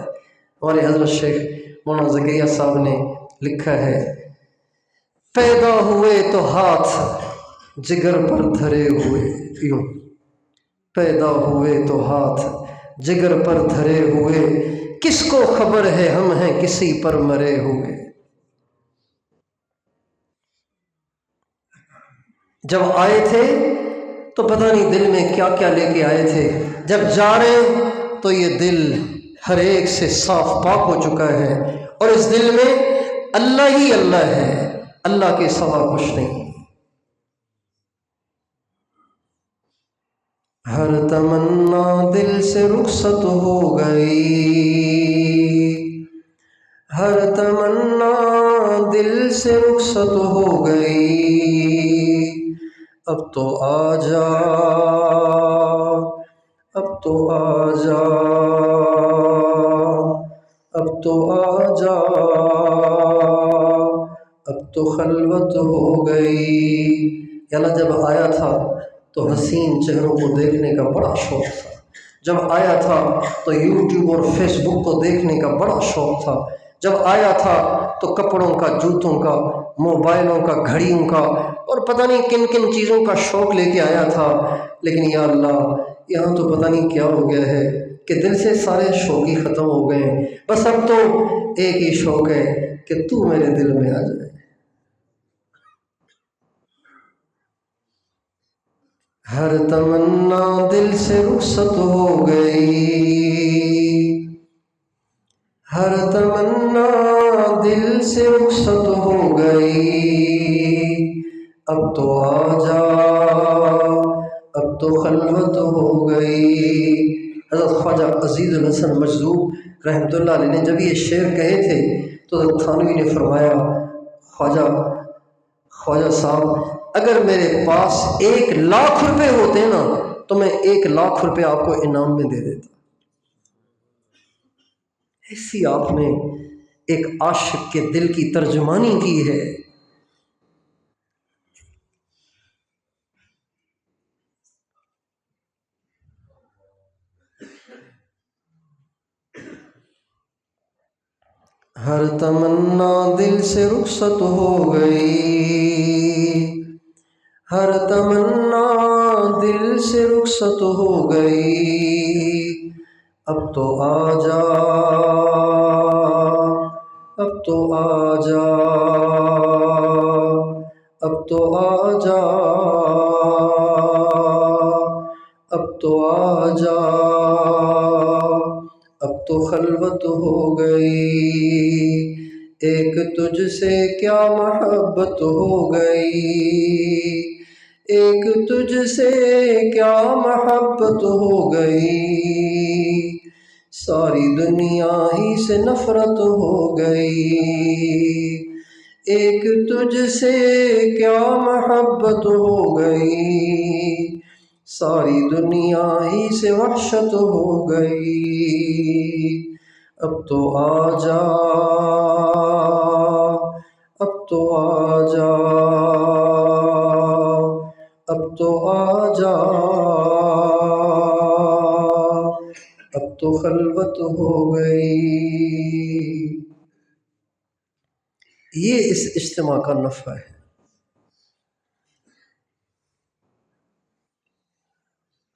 ہمارے حضرت شیخ مولانا زکریا صاحب نے لکھا ہے، پیدا ہوئے تو ہاتھ جگر پر دھرے ہوئے، یوں پیدا ہوئے تو ہاتھ جگر پر دھرے ہوئے، کس کو خبر ہے ہم ہیں کسی پر مرے ہوئے۔ جب آئے تھے تو پتہ نہیں دل میں کیا کیا لے کے آئے تھے، جب جا رہے تو یہ دل ہر ایک سے صاف پاک ہو چکا ہے اور اس دل میں اللہ ہی اللہ ہے، اللہ کے سوا کچھ نہیں۔ ہر تمنا دل سے رخصت ہو گئی، ہر تمنا دل سے رخصت ہو گئی، اب تو آ جا، اب تو آ جا، اب تو آ جا، اب تو خلوت ہو گئی۔ یا اللہ جب آیا تھا تو حسین چہروں کو دیکھنے کا بڑا شوق تھا، جب آیا تھا تو یوٹیوب اور فیس بک کو دیکھنے کا بڑا شوق تھا، جب آیا تھا تو کپڑوں کا، جوتوں کا، موبائلوں کا، گھڑیوں کا اور پتہ نہیں کن کن چیزوں کا شوق لے کے آیا تھا۔ لیکن یا اللہ یہاں تو پتہ نہیں کیا ہو گیا ہے کہ دل سے سارے شوق ہی ختم ہو گئے ہیں، بس اب تو ایک ہی شوق ہے کہ تو میرے دل میں آ جائے۔ ہر تمنا دل سے رخصت ہو گئی، ہر تمنا دل سے رخصت ہو گئی، اب تو آ جا، اب تو خلوت ہو گئی۔ حضرت خواجہ عزیز الحسن مجذوب رحمۃ اللہ علیہ نے جب یہ شعر کہے تھے تو حضرت تھانوی نے فرمایا، خواجہ صاحب اگر میرے پاس 1,00,000 روپے ہوتے نا تو میں 1,00,000 روپے آپ کو انعام میں دے دیتا۔ ایسی آپ نے ایک عاشق کے دل کی ترجمانی کی ہے۔ ہر تمنا دل سے رخصت ہو گئی، ہر تمنا دل سے رخصت ہو گئی، اب تو آ جا، اب تو آ جا، اب تو آ جا، اب تو آ جا، اب تو خلوت ہو گئی، ایک تجھ سے کیا محبت ہو گئی، ایک تجھ سے کیا محبت ہو گئی، ساری دنیا ہی سے نفرت ہو گئی، ایک تجھ سے کیا محبت ہو گئی، ساری دنیا ہی سے وحشت ہو گئی، اب تو آ جا، اب تو آ جا، اب تو آ جا، اب تو خلوت ہو گئی۔ یہ اس اجتماع کا نفع ہے۔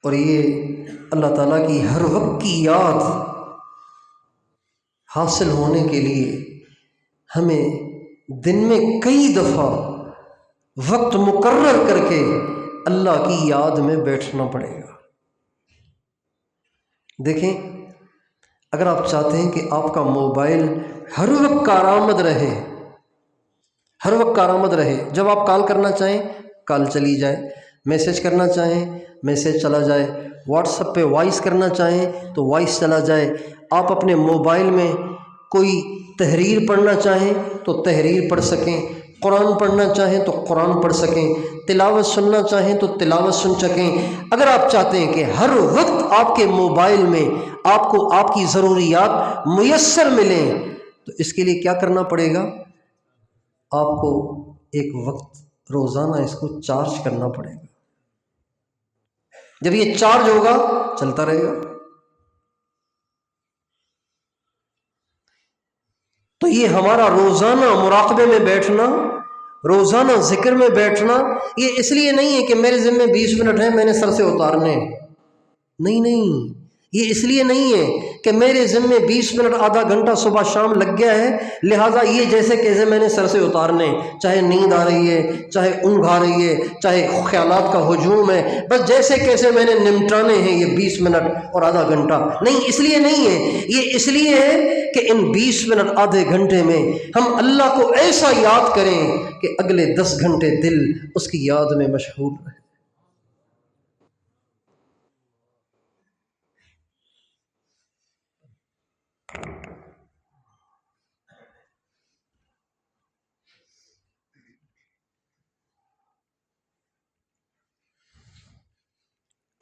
اور یہ اللہ تعالیٰ کی ہر وقت کی یاد حاصل ہونے کے لیے ہمیں دن میں کئی دفعہ وقت مقرر کر کے اللہ کی یاد میں بیٹھنا پڑے گا۔ دیکھیں، اگر آپ چاہتے ہیں کہ آپ کا موبائل ہر وقت کارآمد رہے، ہر وقت کارآمد رہے، جب آپ کال کرنا چاہیں کال چلی جائے، میسج کرنا چاہیں میسج چلا جائے، واٹس ایپ پہ وائس کرنا چاہیں تو وائس چلا جائے، آپ اپنے موبائل میں کوئی تحریر پڑھنا چاہیں تو تحریر پڑھ سکیں، قرآن پڑھنا چاہیں تو قرآن پڑھ سکیں، تلاوت سننا چاہیں تو تلاوت سن سکیں۔ اگر آپ چاہتے ہیں کہ ہر وقت آپ کے موبائل میں آپ کو آپ کی ضروریات میسر ملیں تو اس کے لیے کیا کرنا پڑے گا؟ آپ کو ایک وقت روزانہ اس کو چارج کرنا پڑے گا۔ جب یہ چارج ہوگا چلتا رہے گا۔ تو یہ ہمارا روزانہ مراقبے میں بیٹھنا، روزانہ ذکر میں بیٹھنا، یہ اس لیے نہیں ہے کہ میرے ذمہ 20 منٹ ہیں میں نے سر سے اتارنے، نہیں، یہ اس لیے نہیں ہے کہ میرے ذمہ 20 منٹ آدھا گھنٹہ صبح شام لگ گیا ہے لہٰذا یہ جیسے کیسے میں نے سر سے اتارنے، چاہے نیند آ رہی ہے، چاہے اونگ آ رہی ہے، چاہے خیالات کا ہجوم ہے، بس جیسے کیسے میں نے نمٹانے ہیں یہ 20 منٹ اور آدھا گھنٹہ، نہیں، اس لیے نہیں ہے، یہ اس لیے ہے کہ ان 20 منٹ آدھے گھنٹے میں ہم اللہ کو ایسا یاد کریں کہ اگلے 10 گھنٹے دل اس کی یاد میں مشغول رہے۔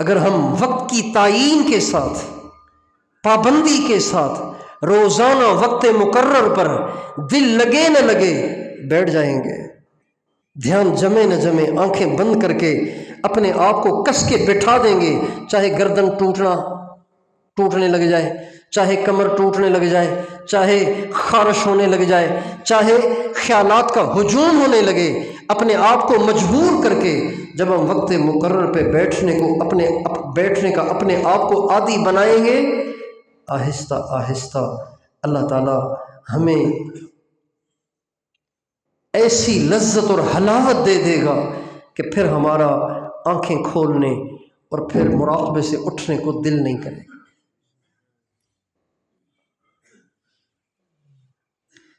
اگر ہم وقت کی تعیین کے ساتھ، پابندی کے ساتھ روزانہ وقت مقرر پر دل لگے نہ لگے بیٹھ جائیں گے، دھیان جمے نہ جمے، آنکھیں بند کر کے اپنے آپ کو کس کے بٹھا دیں گے، چاہے گردن ٹوٹنے لگ جائے، چاہے کمر ٹوٹنے لگ جائے، چاہے خارش ہونے لگ جائے، چاہے خیالات کا ہجوم ہونے لگے، اپنے آپ کو مجبور کر کے جب ہم وقت مقرر پہ بیٹھنے کا اپنے آپ کو عادی بنائیں گے، آہستہ آہستہ اللہ تعالی ہمیں ایسی لذت اور حلاوت دے دے گا کہ پھر ہمارا آنکھیں کھولنے اور پھر مراقبے سے اٹھنے کو دل نہیں کرے گا۔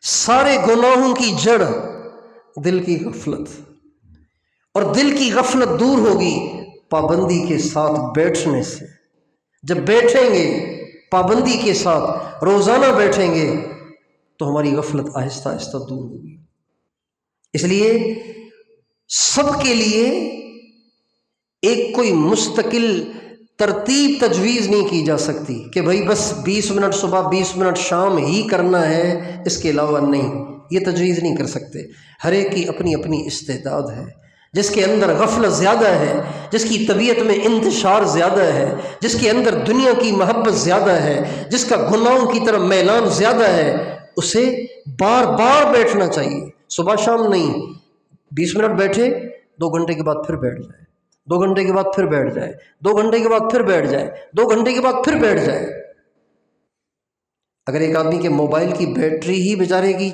سارے گناہوں کی جڑ دل کی غفلت، اور دل کی غفلت دور ہوگی پابندی کے ساتھ بیٹھنے سے۔ جب بیٹھیں گے پابندی کے ساتھ، روزانہ بیٹھیں گے تو ہماری غفلت آہستہ آہستہ دور ہوگی۔ اس لیے سب کے لیے ایک کوئی مستقل ترتیب تجویز نہیں کی جا سکتی کہ بھائی بس 20 منٹ صبح 20 منٹ شام ہی کرنا ہے، اس کے علاوہ نہیں، یہ تجویز نہیں کر سکتے۔ ہر ایک کی اپنی اپنی استعداد ہے، جس کے اندر غفلت زیادہ ہے، جس کی طبیعت میں انتشار زیادہ ہے، جس کے اندر دنیا کی محبت زیادہ ہے، جس کا گناہوں کی طرف میلان زیادہ ہے، اسے بار بار بیٹھنا چاہیے، صبح شام نہیں۔ 20 منٹ بیٹھے، 2 گھنٹے کے بعد پھر بیٹھ جائے، 2 گھنٹے کے بعد پھر بیٹھ جائے، 2 گھنٹے کے بعد پھر بیٹھ جائے، 2 گھنٹے کے بعد پھر بیٹھ جائے۔ اگر ایک آدمی کے موبائل کی بیٹری ہی بیچارے کی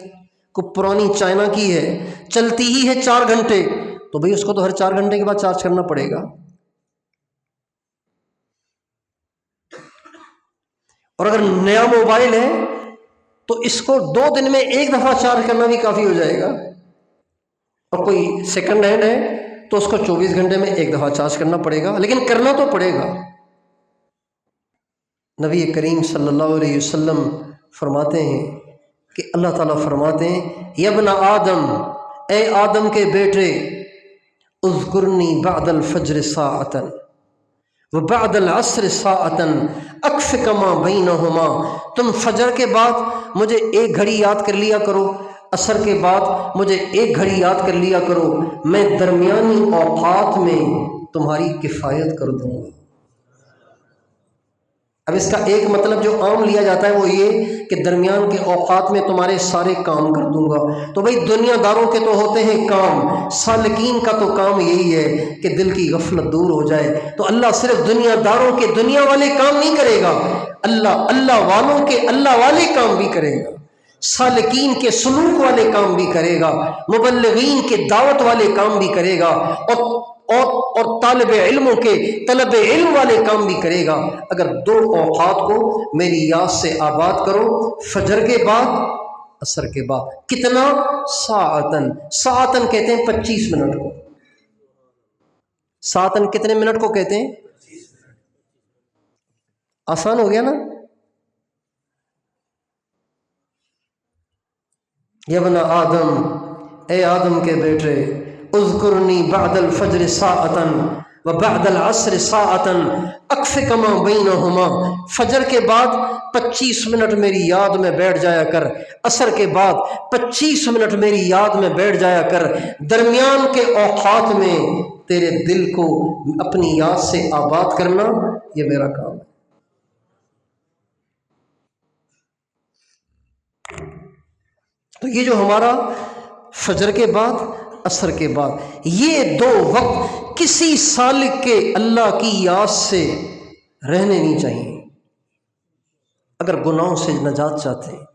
کو پرانی چائنا کی ہے، چلتی ہی ہے 4 گھنٹے، تو بھئی اس کو تو ہر 4 گھنٹے کے بعد چارج کرنا پڑے گا۔ اور اگر نیا موبائل ہے تو اس کو 2 دن میں 1 دفعہ چارج کرنا بھی کافی ہو جائے گا، اور کوئی سیکنڈ ہینڈ ہے تو اس کو 24 گھنٹے میں 1 دفعہ چارج کرنا پڑے گا، لیکن کرنا تو پڑے گا۔ نبی کریم صلی اللہ علیہ وسلم فرماتے ہیں کہ اللہ تعالیٰ فرماتے ہیں یا ابن آدم، اے آدم کے بیٹے، اذکرنی بعد الفجر ساعتاً وبعد العصر ساعتاً اکفک ما بینہما، تم فجر کے بعد مجھے 1 گھڑی یاد کر لیا کرو، عصر کے بعد مجھے 1 گھڑی یاد کر لیا کرو، میں درمیانی اوقات میں تمہاری کفایت کر دوں گا۔ اب اس کا ایک مطلب جو عام لیا جاتا ہے وہ یہ کہ درمیان کے اوقات میں تمہارے سارے کام کر دوں گا۔ تو بھئی دنیا داروں کے تو ہوتے ہیں کام، سالکین کا تو کام یہی ہے کہ دل کی غفلت دور ہو جائے۔ تو اللہ صرف دنیا داروں کے دنیا والے کام نہیں کرے گا، اللہ والوں کے اللہ والے کام بھی کرے گا، سالکین کے سلوک والے کام بھی کرے گا، مبلغین کے دعوت والے کام بھی کرے گا، اور طالب علموں کے طلب علم والے کام بھی کرے گا۔ اگر 2 اوقات کو میری یاد سے آباد کرو، فجر کے بعد، عصر کے بعد، کتنا؟ ساعتن، ساعتن کہتے ہیں 25 منٹ کو۔ ساعتن کتنے منٹ کو کہتے ہیں؟ آسان ہو گیا نا؟ یا ابن آدم، اے آدم کے بیٹے، اذکرنی بعد الفجر ساعتاً وبعد العصر ساعتاً اکفک ما بینہما، فجر کے بعد 25 منٹ میری یاد میں بیٹھ جایا کر، عصر کے بعد 25 منٹ میری یاد میں بیٹھ جایا کر، درمیان کے اوقات میں تیرے دل کو اپنی یاد سے آباد کرنا، یہ میرا کام ہے۔ تو یہ جو ہمارا فجر کے بعد، عصر کے بعد، یہ 2 وقت کسی سالک کے اللہ کی یاد سے رہنے نہیں چاہیے۔ اگر گناہوں سے نجات چاہتے ہیں،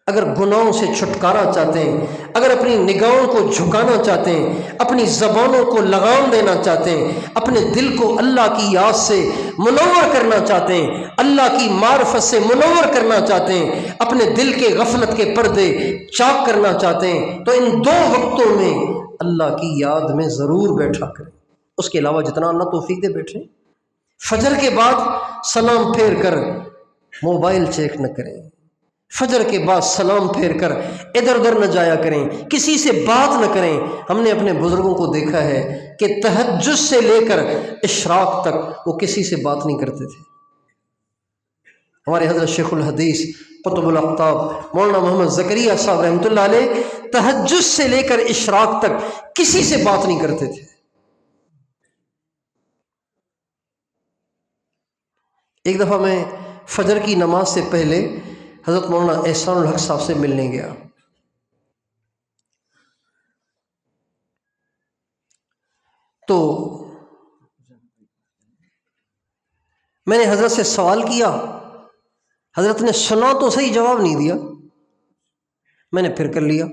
اگر گناہوں سے چھٹکارا چاہتے ہیں، اگر اپنی نگاہوں کو جھکانا چاہتے ہیں، اپنی زبانوں کو لگام دینا چاہتے ہیں، اپنے دل کو اللہ کی یاد سے منور کرنا چاہتے ہیں، اللہ کی معرفت سے منور کرنا چاہتے ہیں، اپنے دل کے غفلت کے پردے چاک کرنا چاہتے ہیں، تو ان 2 وقتوں میں اللہ کی یاد میں ضرور بیٹھا کریں۔ اس کے علاوہ جتنا اللہ توفیق دے بیٹھیں۔ فجر کے بعد سلام پھیر کر موبائل چیک نہ کریں، فجر کے بعد سلام پھیر کر ادھر ادھر نہ جایا کریں، کسی سے بات نہ کریں۔ ہم نے اپنے بزرگوں کو دیکھا ہے کہ تہجد سے لے کر اشراق تک وہ کسی سے بات نہیں کرتے تھے۔ ہمارے حضرت شیخ الحدیث قطب الاقطاب مولانا محمد زکریا صاحب رحمۃ اللہ علیہ تہجد سے لے کر اشراق تک کسی سے بات نہیں کرتے تھے۔ ایک دفعہ میں فجر کی نماز سے پہلے حضرت مولانا احسان الحق صاحب سے ملنے گیا، تو میں نے حضرت سے سوال کیا، حضرت نے سنا تو صحیح، جواب نہیں دیا۔ میں نے پھر کر لیا،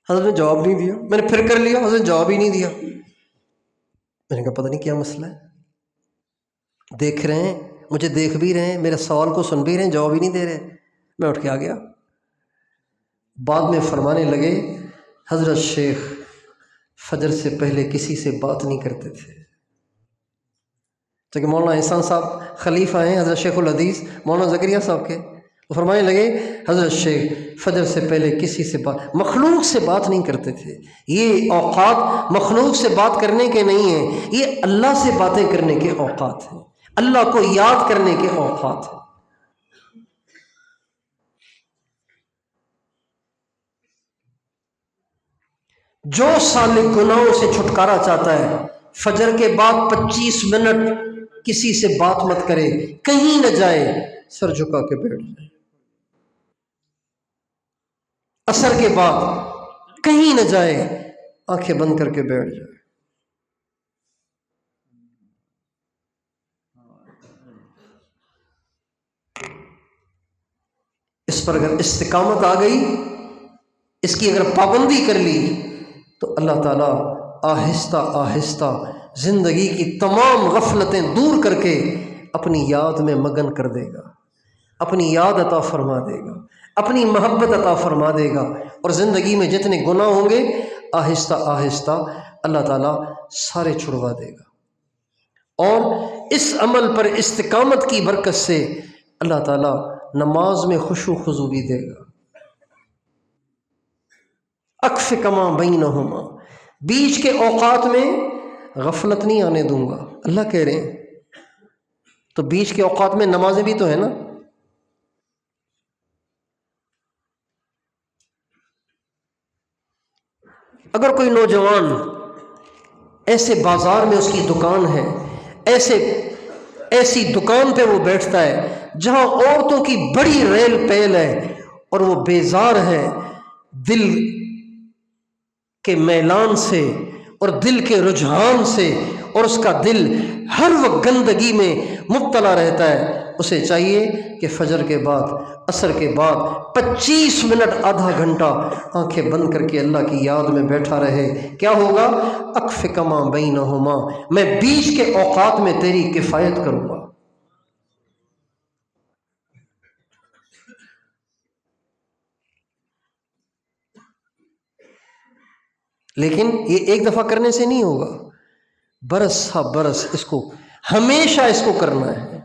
حضرت نے جواب نہیں دیا۔ میں نے پھر کر لیا، حضرت نے جواب ہی نہیں دیا۔ میں نے کہا پتہ نہیں کیا مسئلہ ہے، دیکھ رہے ہیں، مجھے دیکھ بھی رہے ہیں، میرے سوال کو سن بھی رہے ہیں، جواب ہی نہیں دے رہے۔ میں اٹھ کے آ گیا۔ بعد میں فرمانے لگے حضرت شیخ فجر سے پہلے کسی سے بات نہیں کرتے تھے۔ تو کہ مولانا احسان صاحب خلیفہ ہیں حضرت شیخ الحدیث مولانا زکریا صاحب کے، تو فرمانے لگے حضرت شیخ فجر سے پہلے کسی سے بات، مخلوق سے بات نہیں کرتے تھے، یہ اوقات مخلوق سے بات کرنے کے نہیں ہیں، یہ اللہ سے باتیں کرنے کے اوقات ہیں، اللہ کو یاد کرنے کے اوقات ہیں۔ جو سالک گناہوں سے چھٹکارا چاہتا ہے فجر کے بعد 25 منٹ کسی سے بات مت کرے، کہیں نہ جائے، سر جھکا کے بیٹھ جائے۔ عصر کے بعد کہیں نہ جائے، آنکھیں بند کر کے بیٹھ جائے۔ اس پر اگر استقامت آ گئی، اس کی اگر پابندی کر لی، تو اللہ تعالیٰ آہستہ آہستہ زندگی کی تمام غفلتیں دور کر کے اپنی یاد میں مگن کر دے گا، اپنی یاد عطا فرما دے گا، اپنی محبت عطا فرما دے گا، اور زندگی میں جتنے گناہ ہوں گے آہستہ آہستہ اللہ تعالیٰ سارے چھڑوا دے گا۔ اور اس عمل پر استقامت کی برکت سے اللہ تعالیٰ نماز میں خشوع و خضوع بھی دے گا۔ اکف کما بینہما، بیچ کے اوقات میں غفلت نہیں آنے دوں گا، اللہ کہہ رہے ہیں۔ تو بیچ کے اوقات میں نمازیں بھی تو ہے نا۔ اگر کوئی نوجوان ایسے بازار میں اس کی دکان ہے، ایسی دکان پہ وہ بیٹھتا ہے جہاں عورتوں کی بڑی ریل پیل ہے، اور وہ بیزار ہے دل کے میلان سے اور دل کے رجحان سے، اور اس کا دل ہر وقت گندگی میں مبتلا رہتا ہے، اسے چاہیے کہ فجر کے بعد، عصر کے بعد 25 منٹ، آدھا گھنٹہ آنکھیں بند کر کے اللہ کی یاد میں بیٹھا رہے۔ کیا ہوگا؟ اکف کما بینہما، میں بیچ کے اوقات میں تیری کفایت کروں گا۔ لیکن یہ ایک دفعہ کرنے سے نہیں ہوگا، برس ہا برس اس کو، ہمیشہ اس کو کرنا ہے۔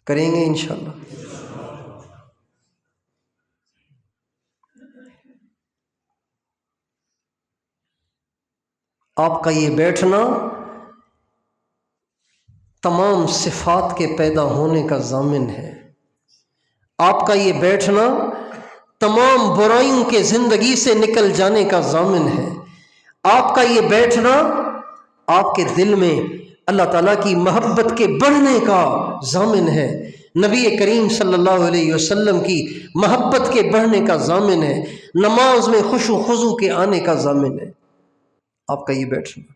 کریں گے انشاءاللہ۔ آپ کا یہ بیٹھنا تمام صفات کے پیدا ہونے کا ضامن ہے، آپ کا یہ بیٹھنا تمام برائیوں کے زندگی سے نکل جانے کا ضامن ہے، آپ کا یہ بیٹھنا آپ کے دل میں اللہ تعالیٰ کی محبت کے بڑھنے کا ضامن ہے، نبی کریم صلی اللہ علیہ وسلم کی محبت کے بڑھنے کا ضامن ہے، نماز میں خشوع و خضوع کے آنے کا ضامن ہے آپ کا یہ بیٹھنا۔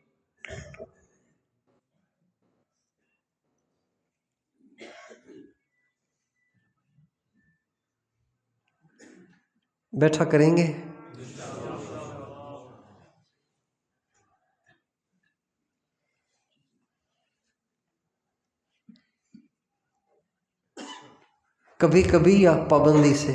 بیٹھا کریں گے۔ کبھی کبھی یا پابندی سے؟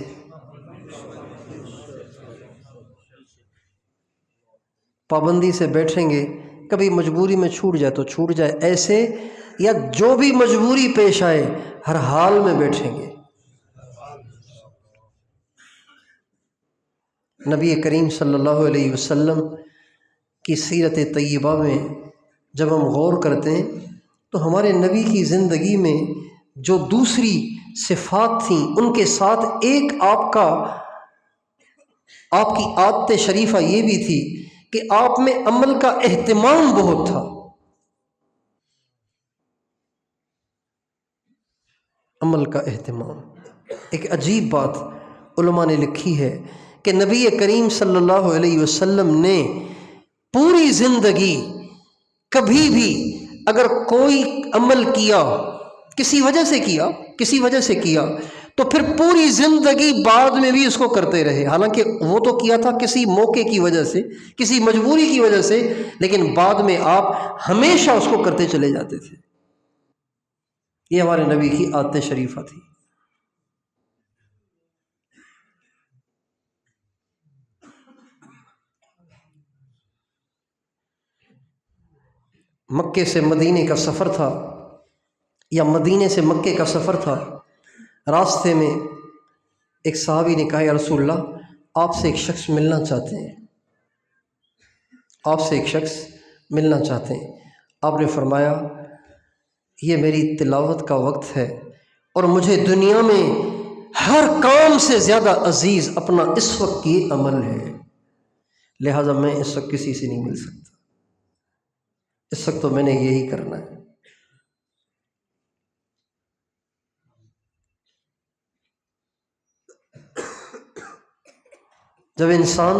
پابندی سے بیٹھیں گے، کبھی مجبوری میں چھوٹ جائے تو چھوٹ جائے، ایسے یا جو بھی مجبوری پیش آئے ہر حال میں بیٹھیں گے۔ نبی کریم صلی اللہ علیہ وسلم کی سیرت طیبہ میں جب ہم غور کرتے ہیں تو ہمارے نبی کی زندگی میں جو دوسری صفات تھیں ان کے ساتھ ایک آپ کی عادت شریفہ یہ بھی تھی کہ آپ میں عمل کا اہتمام بہت تھا۔ عمل کا اہتمام، ایک عجیب بات علماء نے لکھی ہے کہ نبی کریم صلی اللہ علیہ وسلم نے پوری زندگی کبھی بھی اگر کوئی عمل کیا، کسی وجہ سے کیا تو پھر پوری زندگی بعد میں بھی اس کو کرتے رہے، حالانکہ وہ تو کیا تھا کسی موقع کی وجہ سے، کسی مجبوری کی وجہ سے، لیکن بعد میں آپ ہمیشہ اس کو کرتے چلے جاتے تھے۔ یہ ہمارے نبی کی عادت شریفہ تھی۔ مکے سے مدینے کا سفر تھا، یا مدینے سے مکے کا سفر تھا، راستے میں ایک صحابی نے کہا یا رسول اللہ آپ سے ایک شخص ملنا چاہتے ہیں، آپ سے ایک شخص ملنا چاہتے ہیں۔ آپ نے فرمایا یہ میری تلاوت کا وقت ہے اور مجھے دنیا میں ہر کام سے زیادہ عزیز اپنا اس وقت کی عمل ہے، لہٰذا میں اس وقت کسی سے نہیں مل سکتا، اس وقت تو میں نے یہی کرنا ہے۔ جب انسان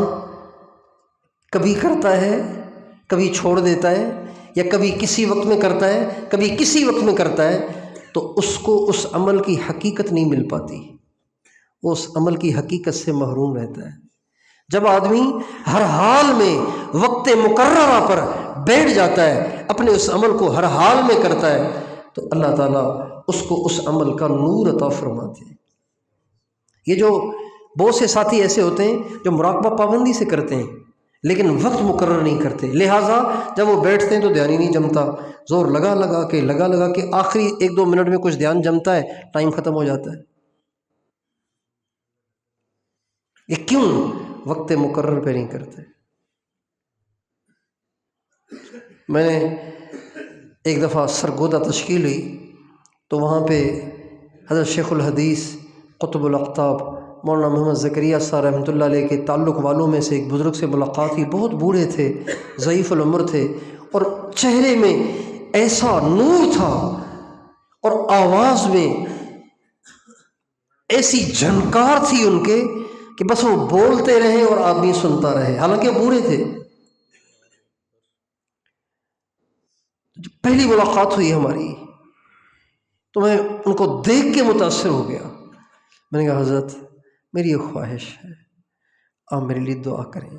کبھی کرتا ہے کبھی چھوڑ دیتا ہے، یا کبھی کسی وقت میں کرتا ہے کبھی کسی وقت میں کرتا ہے، تو اس کو اس عمل کی حقیقت نہیں مل پاتی، وہ اس عمل کی حقیقت سے محروم رہتا ہے۔ جب آدمی ہر حال میں وقت مقررہ پر بیٹھ جاتا ہے، اپنے اس عمل کو ہر حال میں کرتا ہے، تو اللہ تعالیٰ اس کو اس عمل کا نور عطا فرماتے ہیں۔ یہ جو بہت سے ساتھی ایسے ہوتے ہیں جو مراقبہ پابندی سے کرتے ہیں لیکن وقت مقرر نہیں کرتے، لہٰذا جب وہ بیٹھتے ہیں تو دھیان ہی نہیں جمتا، زور لگا کے آخری 1-2 منٹ میں کچھ دھیان جمتا ہے، ٹائم ختم ہو جاتا ہے۔ یہ کیوں؟ وقت مقرر پہ نہیں کرتے۔ میں نے ایک دفعہ سرگودا تشکیل ہوئی تو وہاں پہ حضرت شیخ الحدیث قطب الاقطاب مولانا محمد زکریا صاحب رحمۃ اللہ علیہ کے تعلق والوں میں سے ایک بزرگ سے ملاقات ہوئی، بہت بوڑھے تھے، ضعیف العمر تھے، اور چہرے میں ایسا نور تھا اور آواز میں ایسی جھنکار تھی ان کے کہ بس وہ بولتے رہے اور آدمی سنتا رہے، حالانکہ بوڑھے تھے۔ پہلی ملاقات ہوئی ہماری تو میں ان کو دیکھ کے متاثر ہو گیا۔ میں نے کہا حضرت میری یہ خواہش ہے، آپ میرے لیے دعا کریں۔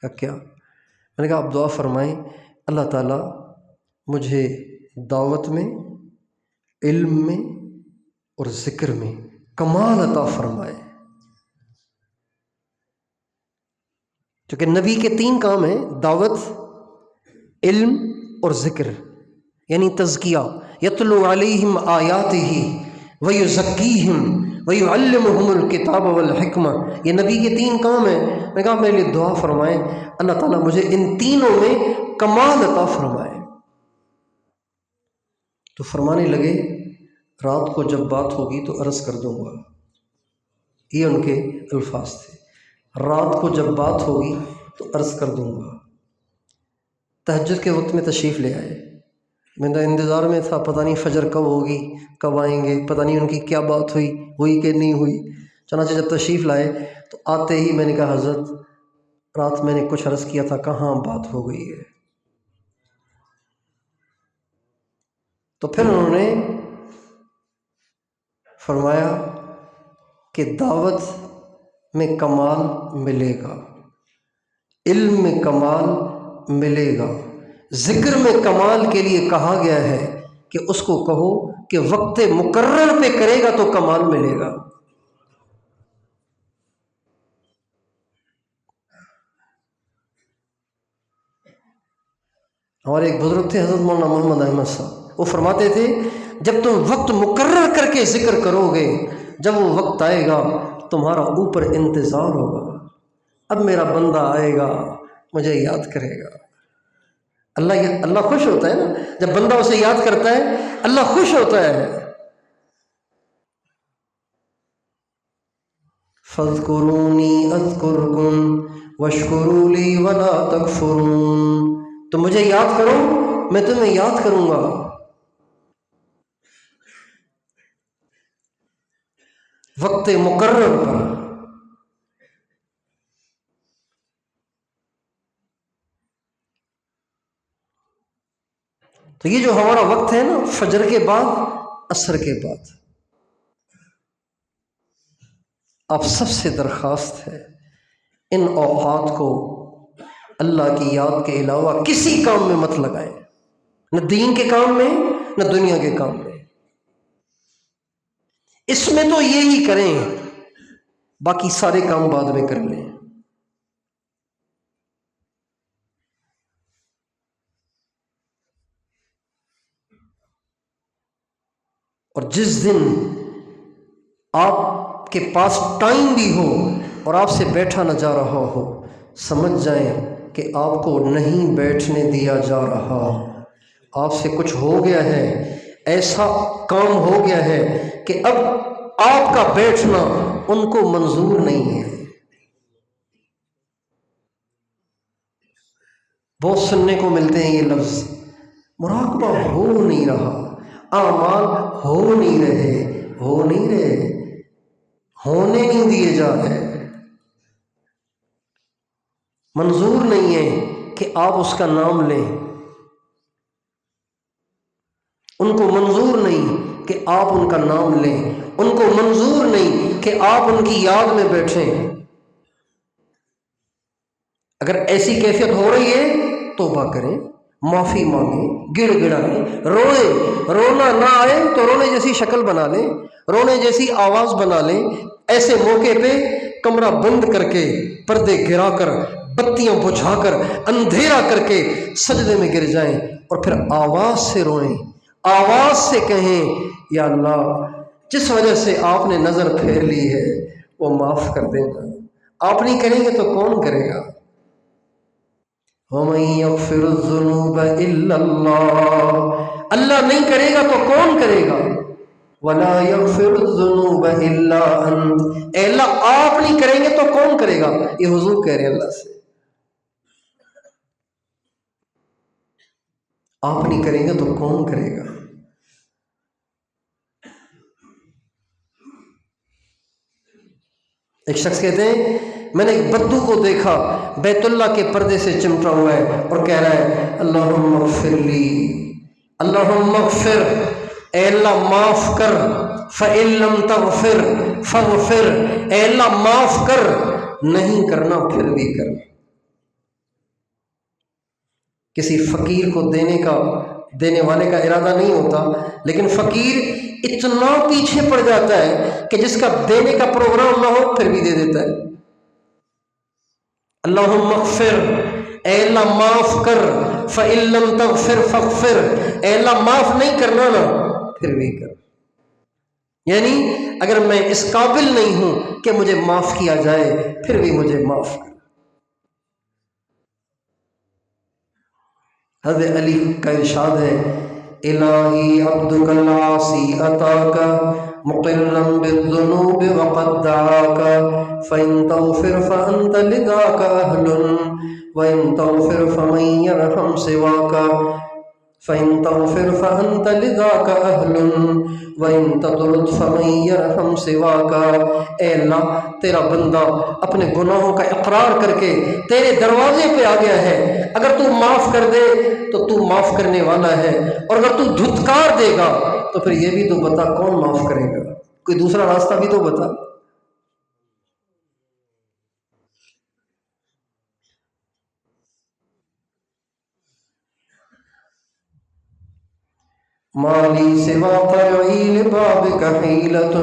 کیا؟ میں نے کہا آپ دعا فرمائیں اللہ تعالیٰ مجھے دعوت میں، علم میں اور ذکر میں کمال عطا فرمائے، کیونکہ نبی کے 3 کام ہیں، دعوت، علم اور ذکر، یعنی تزکیہ، یتلو علیہم آیاتہ ویزکیہم ویعلمہم الکتاب والحکمہ، یہ نبی کے 3 کام ہیں۔ میں نے کہا میرے لیے دعا فرمائیں اللہ تعالیٰ مجھے ان تینوں میں کمال عطا فرمائے۔ تو فرمانے لگے رات کو جب بات ہوگی تو عرض کر دوں گا، یہ ان کے الفاظ تھے، رات کو جب بات ہوگی تو عرض کر دوں گا۔ تہجد کے وقت میں تشریف لے آئے، میں تو انتظار میں تھا، پتہ نہیں فجر کب ہوگی، کب آئیں گے، پتہ نہیں ان کی کیا بات ہوئی کہ نہیں ہوئی۔ چنانچہ جب تشریف لائے تو آتے ہی میں نے کہا حضرت رات میں نے کچھ عرض کیا تھا، کہاں بات ہو گئی ہے؟ تو پھر انہوں نے فرمایا کہ دعوت میں کمال ملے گا، علم میں کمال ملے گا، ذکر میں کمال کے لیے کہا گیا ہے کہ اس کو کہو کہ وقت مقرر پہ کرے گا تو کمال ملے گا۔ ہمارے ایک بزرگ تھے حضرت مولانا محمد احمد صاحب، وہ فرماتے تھے جب تم وقت مقرر کر کے ذکر کرو گے، جب وہ وقت آئے گا تمہارا اوپر انتظار ہوگا، اب میرا بندہ آئے گا مجھے یاد کرے گا۔ اللہ خوش ہوتا ہے نا جب بندہ اسے یاد کرتا ہے، اللہ خوش ہوتا ہے۔ فاذکرونی اذکرکم واشکروا لی ولا تکفرون، تو مجھے یاد کرو میں تمہیں یاد کروں گا۔ وقت مقرر پر۔ تو یہ جو ہمارا وقت ہے نا، فجر کے بعد، عصر کے بعد، آپ سب سے درخواست ہے ان اوقات کو اللہ کی یاد کے علاوہ کسی کام میں مت لگائیں، نہ دین کے کام میں نہ دنیا کے کام میں۔ اس میں تو یہی کریں، باقی سارے کام بعد میں کر لیں۔ اور جس دن آپ کے پاس ٹائم بھی ہو اور آپ سے بیٹھا نہ جا رہا ہو، سمجھ جائیں کہ آپ کو نہیں بیٹھنے دیا جا رہا، آپ سے کچھ ہو گیا ہے، ایسا کام ہو گیا ہے کہ اب آپ کا بیٹھنا ان کو منظور نہیں ہے۔ بہت سننے کو ملتے ہیں یہ لفظ، مراقبہ ہو نہیں رہا، اعمال ہو نہیں رہے، ہونے نہیں دیے جا رہے، منظور نہیں ہے کہ آپ اس کا نام لیں، ان کو منظور نہیں کہ آپ ان کا نام لیں، ان کو منظور نہیں کہ آپ ان کی یاد میں بیٹھیں۔ اگر ایسی کیفیت ہو رہی ہے توبہ کریں، معافی مانگیں، گڑ گڑائیں، روئیں، رونا نہ آئے تو رونے جیسی شکل بنا لیں، رونے جیسی آواز بنا لیں۔ ایسے موقع پہ کمرہ بند کر کے، پردے گرا کر، بتیاں بجھا کر، اندھیرا کر کے سجدے میں گر جائیں اور پھر آواز سے روئیں، آواز سے کہیں یا اللہ جس وجہ سے آپ نے نظر پھیر لی ہے وہ معاف کر دینا۔ آپ نہیں کریں گے تو کون کرے گا؟ وَمَن يَغْفِرُ الذُّنُوبَ إِلَّا اللَّهُ، اللہ نہیں کرے گا تو کون کرے گا؟ وَلَا يَغْفِرُ الذُّنُوبَ إِلَّا أَنْتَ، اے اللہ آپ نہیں کریں گے تو کون کرے گا؟ یہ حضور کہہ رہے ہیں اللہ سے، آپ نہیں کریں گے تو کون کرے گا؟ ایک شخص کہتے ہیں میں نے ایک بدو کو دیکھا بیت اللہ کے پردے سے چمٹا ہوا ہے اور کہہ رہا ہے اللہم اغفر لی، اللہم اغفر، اے اللہ معاف کر، فَإِن لَمْ تَغْفِرْ فَاغْفِرْ، اے اللہ معاف کر، نہیں کرنا پھر بھی کر۔ کسی فقیر کو دینے والے کا ارادہ نہیں ہوتا، لیکن فقیر اتنا پیچھے پڑ جاتا ہے کہ جس کا دینے کا پروگرام نہ ہو پھر بھی دے دیتا ہے۔ اللہم اغفر، اے اللہ معاف کر، فَإِن لَمْ تَغْفِرْ فَاغْفِرْ، اے اللہ معاف نہیں کرنا نا پھر بھی کر۔ یعنی اگر میں اس قابل نہیں ہوں کہ مجھے معاف کیا جائے پھر بھی مجھے معاف کر۔ حضرت علی کا ارشاد ہے الہی عبدک العاصی اتاک مقرا بالذنوب وقد دعاک فإن تغفر فأنت لذاک اہل وإن تغفر فمن یرحم سواک فإن تغفر فأنت لذاک اہل وإن تطرد فمن یرحم سواک۔ اے اللہ تیرا بندہ اپنے گناہوں کا اقرار کر کے تیرے دروازے پہ آ گیا ہے، اگر تو معاف کر دے تو تو معاف کرنے والا ہے، اور اگر تو دھتکار دے گا تو پھر یہ بھی تو بتا کون معاف کرے گا؟ کوئی دوسرا راستہ بھی تو بتا۔ مالی سوا قرعی لبابک حیلۃ،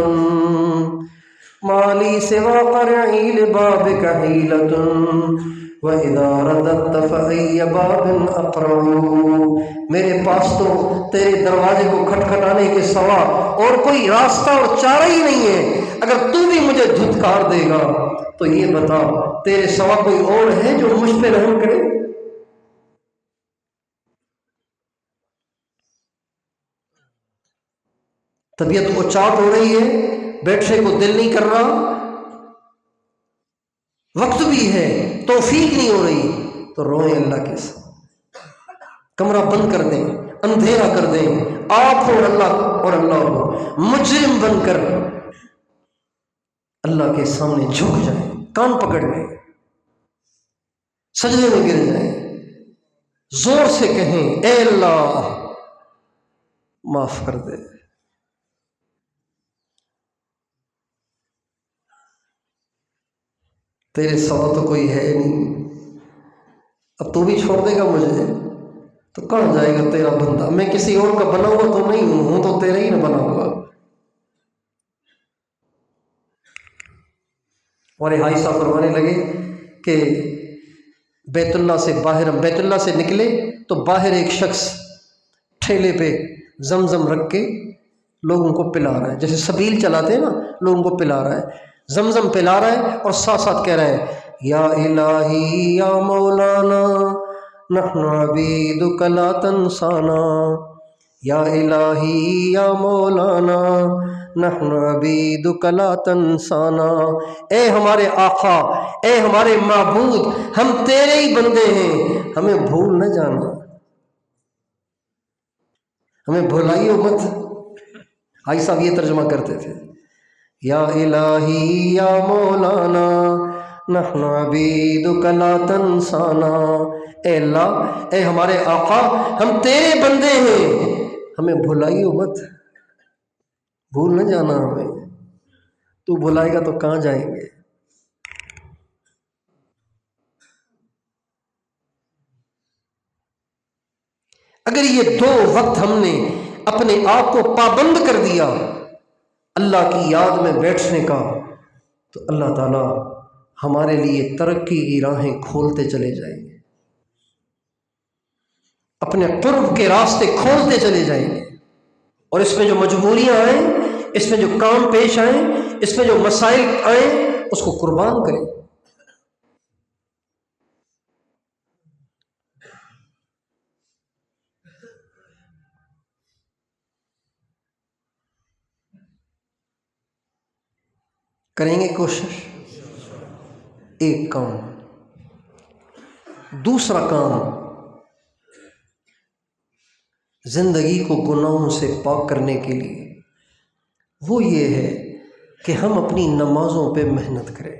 مالی سوا قرعی لبابک حیلۃ وَإِذَا رَدَدْتَ فَأَيَّ بَابٍ أَقْرَعُ، میرے پاس تو تیرے دروازے کو کھٹکھٹانے کے سوا اور کوئی راستہ اور چارہ ہی نہیں ہے، اگر تو بھی مجھے دھتکار دے گا تو یہ بتا تیرے سوا کوئی اور ہے جو مجھ پہ رحم کرے؟ طبیعت اچاٹ ہو رہی ہے، بیٹھنے کو دل نہیں کر رہا، وقت بھی ہے، توفیق نہیں ہو رہی، تو روئیں اللہ کے ساتھ، کمرہ بند کر دیں، اندھیرا کر دیں، آپ اور اللہ ہو، مجرم بن کر اللہ کے سامنے جھک جائیں، کان پکڑ لیں، سجدے میں گر جائیں، زور سے کہیں اے اللہ معاف کر دے۔ تیرے سوا تو کوئی ہے نہیں، اب تو بھی چھوڑ دے گا مجھے تو کہاں جائے گا تیرا بندہ؟ میں کسی اور کا بنا ہوا تو نہیں ہوں تو تیرا ہی نہ بنا ہوا۔ اور بھائی صاحب فرمانے لگے کہ بیت اللہ سے نکلے تو باہر ایک شخص ٹھیلے پہ زمزم رکھ کے لوگوں کو پلا رہا ہے، جیسے سبیل چلاتے ہیں نا، لوگوں کو پلا رہا ہے، زمزم پلا رہا ہے اور ساتھ ساتھ کہہ رہا ہے یا الہی یا مولانا نحن عبیدک لا تنسانا، یا الہی یا مولانا نحن عبیدک لا تنسانا، اے ہمارے آقا، اے ہمارے معبود، ہم تیرے ہی بندے ہیں، ہمیں بھول نہ جانا، ہمیں بھلائیو مت۔ حاجی صاحب یہ ترجمہ کرتے تھے، یا الہی یا مولانا نحن عبیدک لا تنسانا، اے اللہ، اے ہمارے آقا، ہم تیرے بندے ہیں، ہمیں بھلائیو مت، بھول نہ جانا ہمیں، تو بھلائے گا تو کہاں جائیں گے۔ اگر یہ دو وقت ہم نے اپنے آپ کو پابند کر دیا اللہ کی یاد میں بیٹھنے کا، تو اللہ تعالیٰ ہمارے لیے ترقی کی راہیں کھولتے چلے جائیں گے، اپنے قرب کے راستے کھولتے چلے جائیں گے، اور اس میں جو مجبوریاں آئیں، اس میں جو کام پیش آئیں، اس میں جو مسائل آئیں، اس کو قربان کریں۔ کریں گے کوشش۔ ایک کام۔ دوسرا کام، زندگی کو گناہوں سے پاک کرنے کے لیے وہ یہ ہے کہ ہم اپنی نمازوں پہ محنت کریں۔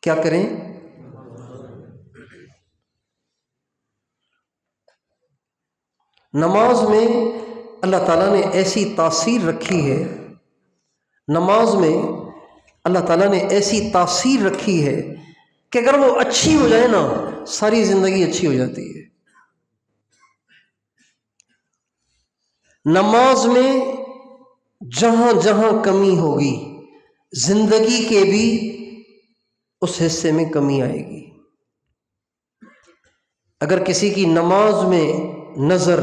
کیا کریں؟ نماز میں اللہ تعالیٰ نے ایسی تاثیر رکھی ہے، نماز میں اللہ تعالیٰ نے ایسی تاثیر رکھی ہے کہ اگر وہ اچھی ہو جائے نا، ساری زندگی اچھی ہو جاتی ہے۔ نماز میں جہاں جہاں کمی ہوگی، زندگی کے بھی اس حصے میں کمی آئے گی۔ اگر کسی کی نماز میں نظر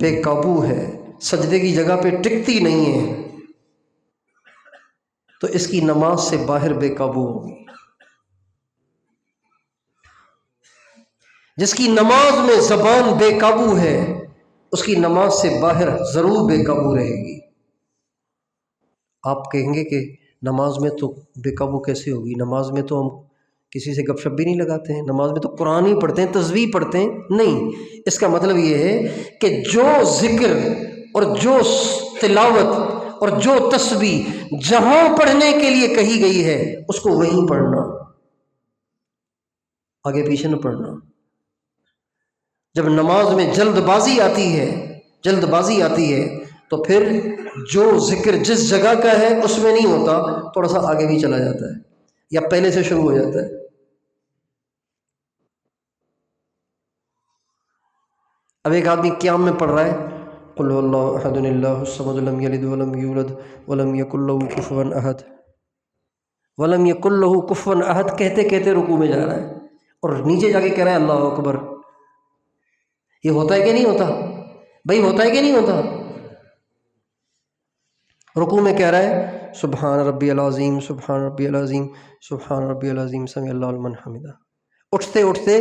بے قابو ہے، سجدے کی جگہ پہ ٹکتی نہیں ہے، تو اس کی نماز سے باہر بے قابو ہوگی۔ جس کی نماز میں زبان بے قابو ہے، اس کی نماز سے باہر ضرور بے قابو رہے گی۔ آپ کہیں گے کہ نماز میں تو بے قابو کیسے ہوگی؟ نماز میں تو ہم کسی سے گپ شپ بھی نہیں لگاتے ہیں، نماز میں تو قرآن ہی پڑھتے ہیں، تسبیح پڑھتے ہیں۔ نہیں، اس کا مطلب یہ ہے کہ جو ذکر اور جو تلاوت اور جو تسبیح جہاں پڑھنے کے لیے کہی گئی ہے، اس کو وہیں پڑھنا، آگے پیچھے نہ پڑھنا۔ جب نماز میں جلد بازی آتی ہے تو پھر جو ذکر جس جگہ کا ہے اس میں نہیں ہوتا، تھوڑا سا آگے بھی چلا جاتا ہے یا پہلے سے شروع ہو جاتا ہے۔ اب ایک آدمی قیام میں پڑھ رہا ہے قل هو اللہ احد اللہ الصمد لم یلد ولم یولد ولم یکن له کفوا احد، ولم یکن له کفوا احد کہتے کہتے رکوع میں جا رہا ہے اور نیچے جا کے کہہ رہا ہے اللہ اکبر۔ یہ ہوتا ہے کہ نہیں ہوتا بھائی؟ ہوتا ہے کہ نہیں ہوتا؟ رکوع میں کہہ رہا ہے سبحان ربی العظیم سبحان ربی العظیم سبحان ربی العظیم سمع اللہ لمن حمدہ، اٹھتے اٹھتے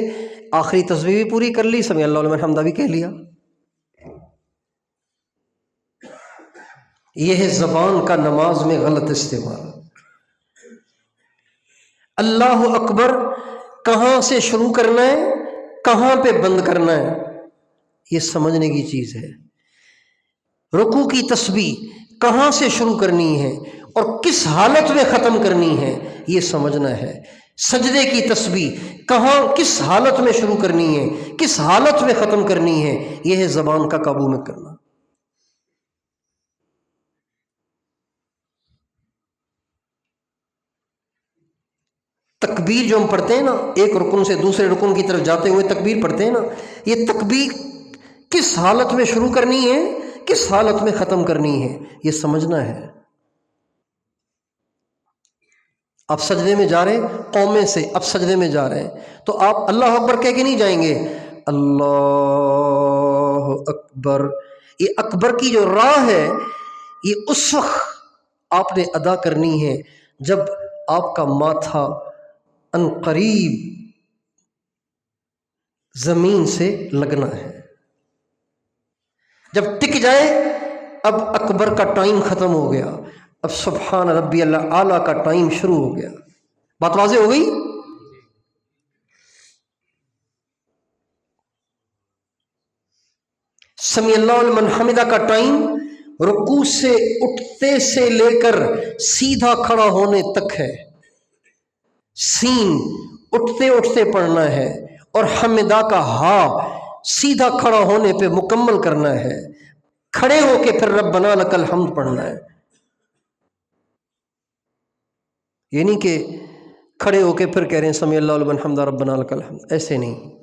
آخری تسبیح بھی پوری کر لی، سمع اللہ لمن حمدہ بھی کہہ لیا۔ یہ ہے زبان کا نماز میں غلط استعمال۔ اللہ اکبر کہاں سے شروع کرنا ہے، کہاں پہ بند کرنا ہے، یہ سمجھنے کی چیز ہے۔ رکوع کی تسبیح کہاں سے شروع کرنی ہے اور کس حالت میں ختم کرنی ہے، یہ سمجھنا ہے۔ سجدے کی تسبیح کہاں کس حالت میں شروع کرنی ہے، کس حالت میں ختم کرنی ہے، یہ ہے زبان کا قابو میں کرنا۔ تکبیر جو ہم پڑھتے ہیں نا، ایک رکن سے دوسرے رکن کی طرف جاتے ہوئے تکبیر پڑھتے ہیں نا، یہ تکبیر کس حالت میں شروع کرنی ہے، کس حالت میں ختم کرنی ہے، یہ سمجھنا ہے۔ آپ سجدے میں جا رہے ہیں، قومے سے اب سجدے میں جا رہے ہیں تو آپ اللہ اکبر کہہ کے نہیں جائیں گے، اللہ اکبر، یہ اکبر کی جو راہ ہے یہ اس وقت آپ نے ادا کرنی ہے جب آپ کا ماتھا ان قریب زمین سے لگنا ہے، جب ٹک جائے اب اکبر کا ٹائم ختم ہو گیا، اب سبحان ربی اللہ اعلیٰ کا ٹائم شروع ہو گیا۔ بات واضح ہو گئی؟ سمی اللہ لمن حمدہ کا ٹائم رکوع سے اٹھتے سے لے کر سیدھا کھڑا ہونے تک ہے، سین اٹھتے اٹھتے پڑھنا ہے اور حمدہ کا ہا سیدھا کھڑا ہونے پہ مکمل کرنا ہے، کھڑے ہو کے پھر ربنا لک الحمد پڑھنا ہے، یہ نہیں کہ کھڑے ہو کے پھر کہہ رہے ہیں سمی اللہ لمن حمدہ ربنا لک الحمد، ایسے نہیں۔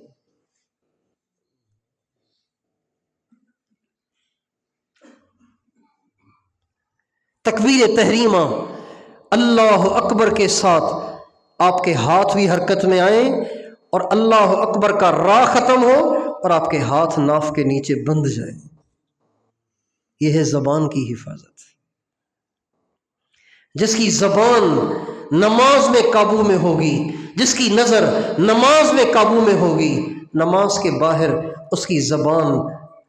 تکبیر تحریمہ اللہ اکبر کے ساتھ آپ کے ہاتھ بھی حرکت میں آئیں اور اللہ اکبر کا را ختم ہو اور آپ کے ہاتھ ناف کے نیچے بندھ جائیں، یہ ہے زبان کی حفاظت۔ جس کی زبان نماز میں قابو میں ہوگی، جس کی نظر نماز میں قابو میں ہوگی، نماز کے باہر اس کی زبان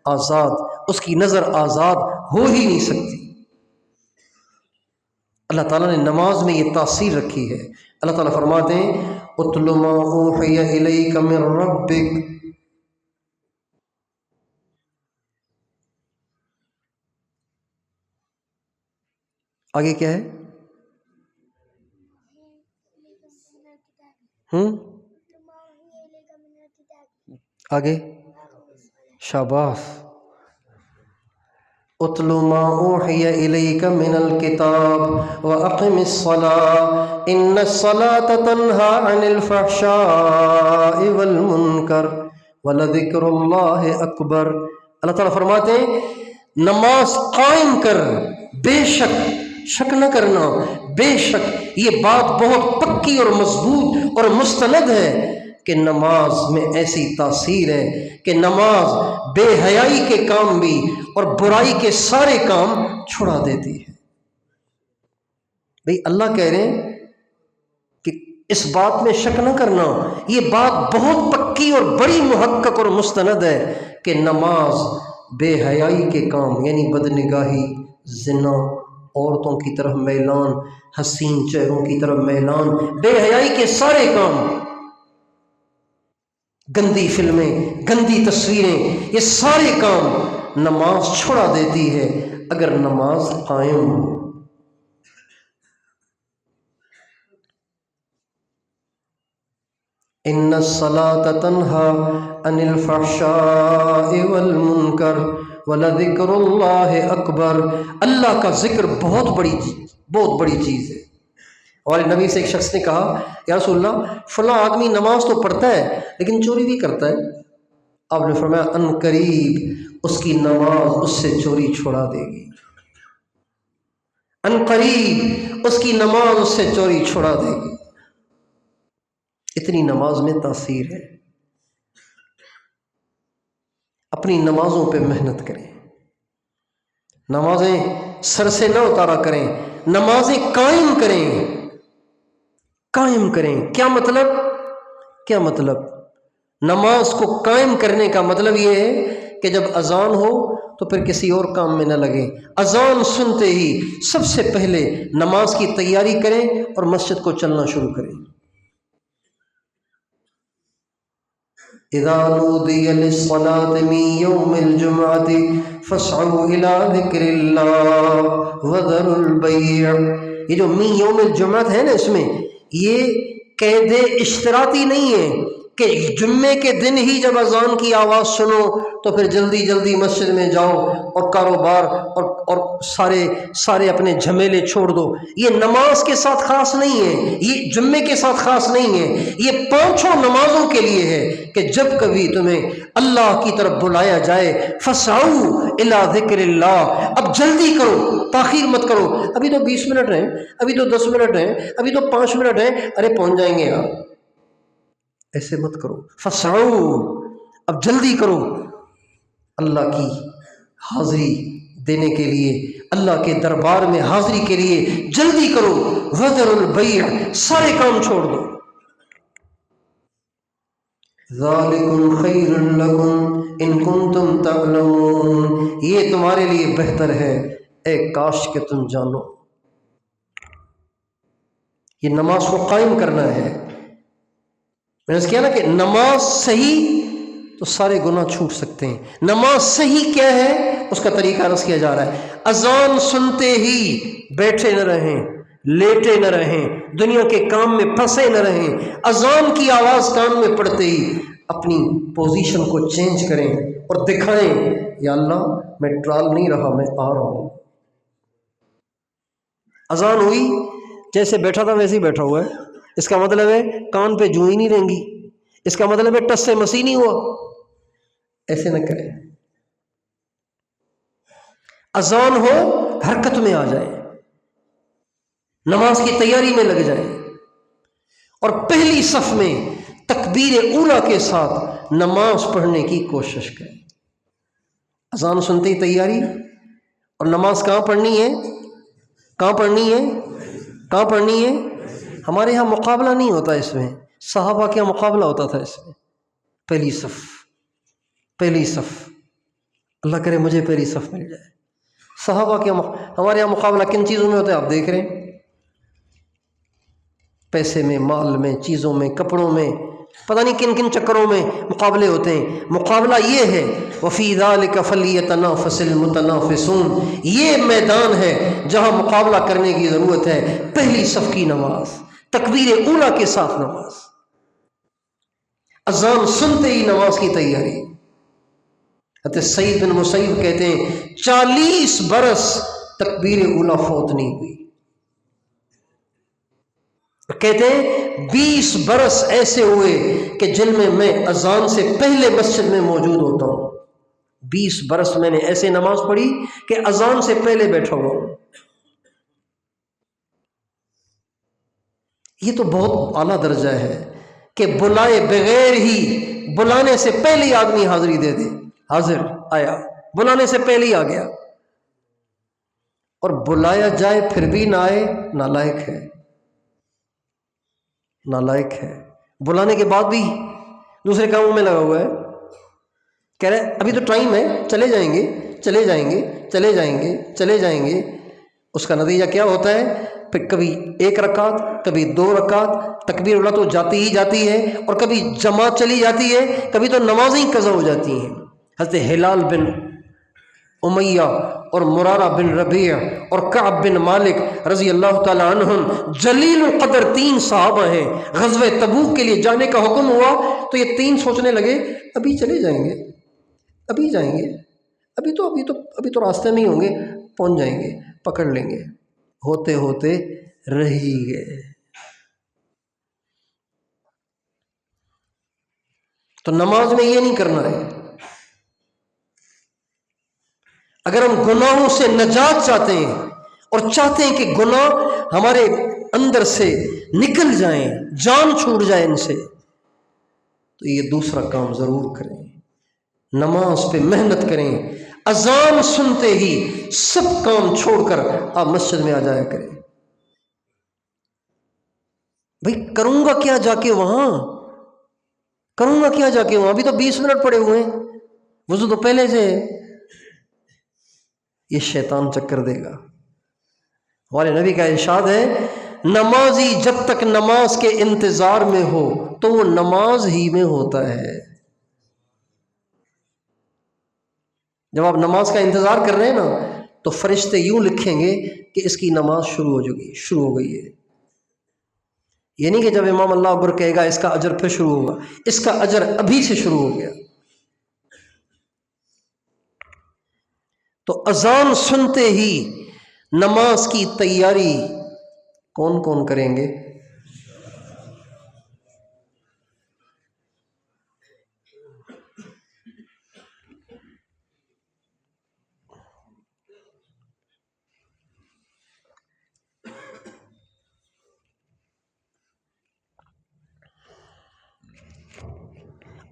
آزاد، اس کی نظر آزاد ہو ہی نہیں سکتی۔ اللہ تعالیٰ نے نماز میں یہ تاثیر رکھی ہے۔ اللہ تعالیٰ فرماتے ہیں اتل ما اوحی الیک من ربک، آگے کیا ہے؟ آگے شاباش، اتل ما اوحی الیک من الکتاب واقم الصلاۃ ان الصلاۃ تنہی عن الفحشاء والمنکر ولذکر اللہ اکبر۔ اللہ تعالیٰ فرماتے ہیں نماز قائم کر، بے شک، شک نہ کرنا، بے شک یہ بات بہت پکی اور مضبوط اور مستند ہے کہ نماز میں ایسی تاثیر ہے کہ نماز بے حیائی کے کام بھی اور برائی کے سارے کام چھڑا دیتی ہے۔ بھئی اللہ کہہ رہے ہیں کہ اس بات میں شک نہ کرنا، یہ بات بہت پکی اور بڑی محقق اور مستند ہے کہ نماز بے حیائی کے کام یعنی بدنگاہی، زنا، عورتوں کی طرف میلان، حسین چہروں کی طرف میلان، بے حیائی کے سارے کام، گندی فلمیں، گندی تصویریں، یہ سارے کام نماز چھڑا دیتی ہے اگر نماز قائم ہو۔ ان الصلاۃ تنہی عن الفحشاء والمنکر ولذکر اللہ اکبر۔ اللہ کا ذکر بہت بڑی چیز ہے۔ اور نبی سے ایک شخص نے کہا یا رسول اللہ فلاں آدمی نماز تو پڑھتا ہے لیکن چوری بھی کرتا ہے، آپ نے فرمایا ان قریب اس کی نماز اس سے چوری چھڑا دے گی، ان قریب اس کی نماز اس سے چوری چھڑا دے گی۔ اتنی نماز میں تاثیر ہے۔ اپنی نمازوں پہ محنت کریں، نمازیں سر سے نہ اتارا کریں، نمازیں قائم کریں، قائم کریں۔ کیا مطلب؟ نماز کو قائم کرنے کا مطلب یہ ہے کہ جب اذان ہو تو پھر کسی اور کام میں نہ لگیں، اذان سنتے ہی سب سے پہلے نماز کی تیاری کریں اور مسجد کو چلنا شروع کریں۔ اذا نودی للصلاة من یوم الجمعة فاسعوا الى ذکر اللہ وذروا البیع، یہ جو من یوم الجمعہ ہے نا، اس میں یہ قید اشتراطی نہیں ہے کہ جمعے کے دن ہی جب اذان کی آواز سنو تو پھر جلدی مسجد میں جاؤ اور کاروبار اور سارے اپنے جھمیلے چھوڑ دو۔ یہ نماز کے ساتھ خاص نہیں ہے، یہ جمعے کے ساتھ خاص نہیں ہے، یہ پانچوں نمازوں کے لیے ہے کہ جب کبھی تمہیں اللہ کی طرف بلایا جائے فسعوا الی ذکر اللہ، اب جلدی کرو، تاخیر مت کرو، ابھی تو 20 منٹ ہیں، ابھی تو 10 منٹ ہیں، ابھی تو 5 منٹ ہیں، ارے پہنچ جائیں گے آپ، ایسے مت کرو۔ فسعوا، اب جلدی کرو اللہ کی حاضری دینے کے لیے، اللہ کے دربار میں حاضری کے لیے جلدی کرو. وذروا البیع، سارے کام چھوڑ دو. ذالکم خیر لکم ان کنتم تعلمون، یہ تمہارے لیے بہتر ہے اے کاش کہ تم جانو. یہ نماز کو قائم کرنا ہے. میں نے کہا نا کہ نماز صحیح تو سارے گناہ چھوٹ سکتے ہیں. نماز صحیح کیا ہے اس کا طریقہ عرض کیا جا رہا ہے. اذان سنتے ہی بیٹھے نہ رہیں، لیٹے نہ رہیں، دنیا کے کام میں پھنسے نہ رہیں. اذان کی آواز کان میں پڑتے ہی اپنی پوزیشن کو چینج کریں اور دکھائیں یا اللہ میں ٹرال نہیں رہا، میں آ رہا ہوں. اذان ہوئی، جیسے بیٹھا تھا ویسے ہی بیٹھا ہوا ہے. اس کا مطلب ہے کان پہ جوئی نہیں رہیں گی، اس کا مطلب ہے ٹس سے مسیح نہیں ہوا. ایسے نہ کریں. اذان ہو حرکت میں آ جائیں، نماز کی تیاری میں لگ جائیں اور پہلی صف میں تکبیر اولیٰ کے ساتھ نماز پڑھنے کی کوشش کریں. اذان سنتے ہی تیاری. اور نماز کہاں پڑھنی ہے؟ کہاں پڑھنی ہے؟ کہاں پڑھنی ہے؟ ہمارے ہاں مقابلہ نہیں ہوتا اس میں، صحابہ کے یہاں مقابلہ ہوتا تھا اس میں. پہلی صف، پہلی صف. اللہ کرے مجھے پہلی صف مل جائے. صحابہ کے ہمارے یہاں مقابلہ کن چیزوں میں ہوتا ہے آپ دیکھ رہے ہیں؟ پیسے میں، مال میں، چیزوں میں، کپڑوں میں، پتہ نہیں کن کن چکروں میں مقابلے ہوتے ہیں. مقابلہ یہ ہے وَفِي ذَلِكَ فَلْيَتَنَافَسِ الْمُتَنَافِسُونَ، یہ میدان ہے جہاں مقابلہ کرنے کی ضرورت ہے. پہلی صف کی نماز، تکبیر اولیٰ کے ساتھ نماز. اذان سنتے ہی نماز کی تیاری. حضرت سعید بن مسیب کہتے ہیں 40 برس تکبیر اولیٰ فوت نہیں ہوئی. کہتے ہیں 20 برس ایسے ہوئے کہ جن میں اذان سے پہلے مسجد میں موجود ہوتا ہوں. 20 برس میں نے ایسے نماز پڑھی کہ اذان سے پہلے بیٹھا ہوا ہوں. یہ تو بہت اعلیٰ درجہ ہے کہ بلائے بغیر ہی، بلانے سے پہلے ہی آدمی حاضری دے دے. حاضر آیا، بلانے سے پہلے ہی آ گیا. اور بلایا جائے پھر بھی نہ آئے، نالائق ہے، نالائق ہے. بلانے کے بعد بھی دوسرے کاموں میں لگا ہوا ہے. کہہ رہے ابھی تو ٹائم ہے، چلے جائیں گے، چلے جائیں گے، چلے جائیں گے، چلے جائیں گے. اس کا نتیجہ کیا ہوتا ہے؟ پھر کبھی 1 رکعت، کبھی 2 رکعت، تکبیر اولیٰ تو جاتی ہی جاتی ہے، اور کبھی جماعت چلی جاتی ہے، کبھی تو نمازیں ہی قضا ہو جاتی ہیں. حضرت ہلال بن امیہ اور مرارہ بن ربیع اور کعب بن مالک رضی اللہ تعالی عنہم جلیل القدر 3 صحابہ ہیں. غزوہ تبوک کے لیے جانے کا حکم ہوا تو یہ 3 سوچنے لگے ابھی چلے جائیں گے، ابھی جائیں گے، ابھی تو راستے میں ہی ہوں گے، پہنچ جائیں گے، پکڑ لیں گے. ہوتے ہوتے رہ ہی گئے. تو نماز میں یہ نہیں کرنا ہے. اگر ہم گناہوں سے نجات چاہتے ہیں اور چاہتے ہیں کہ گناہ ہمارے اندر سے نکل جائیں، جان چھوٹ جائے ان سے، تو یہ دوسرا کام ضرور کریں. نماز پہ محنت کریں. اذان سنتے ہی سب کام چھوڑ کر آپ مسجد میں آ جایا کریں. بھئی کروں گا کیا جا کے وہاں؟ کروں گا کیا جا کے وہاں؟ ابھی تو 20 منٹ پڑے ہوئے ہیں، وضو تو پہلے سے ہے. یہ شیطان چکر دے گا. ہمارے نبی کا ارشاد ہے نمازی جب تک نماز کے انتظار میں ہو تو وہ نماز ہی میں ہوتا ہے. جب آپ نماز کا انتظار کر رہے ہیں نا تو فرشتے یوں لکھیں گے کہ اس کی نماز شروع ہو گئی ہے. یہ نہیں کہ جب امام اللہ اکبر کہے گا اس کا اجر پھر شروع ہوگا، اس کا اجر ابھی سے شروع ہو گیا. تو اذان سنتے ہی نماز کی تیاری کون کون کریں گے؟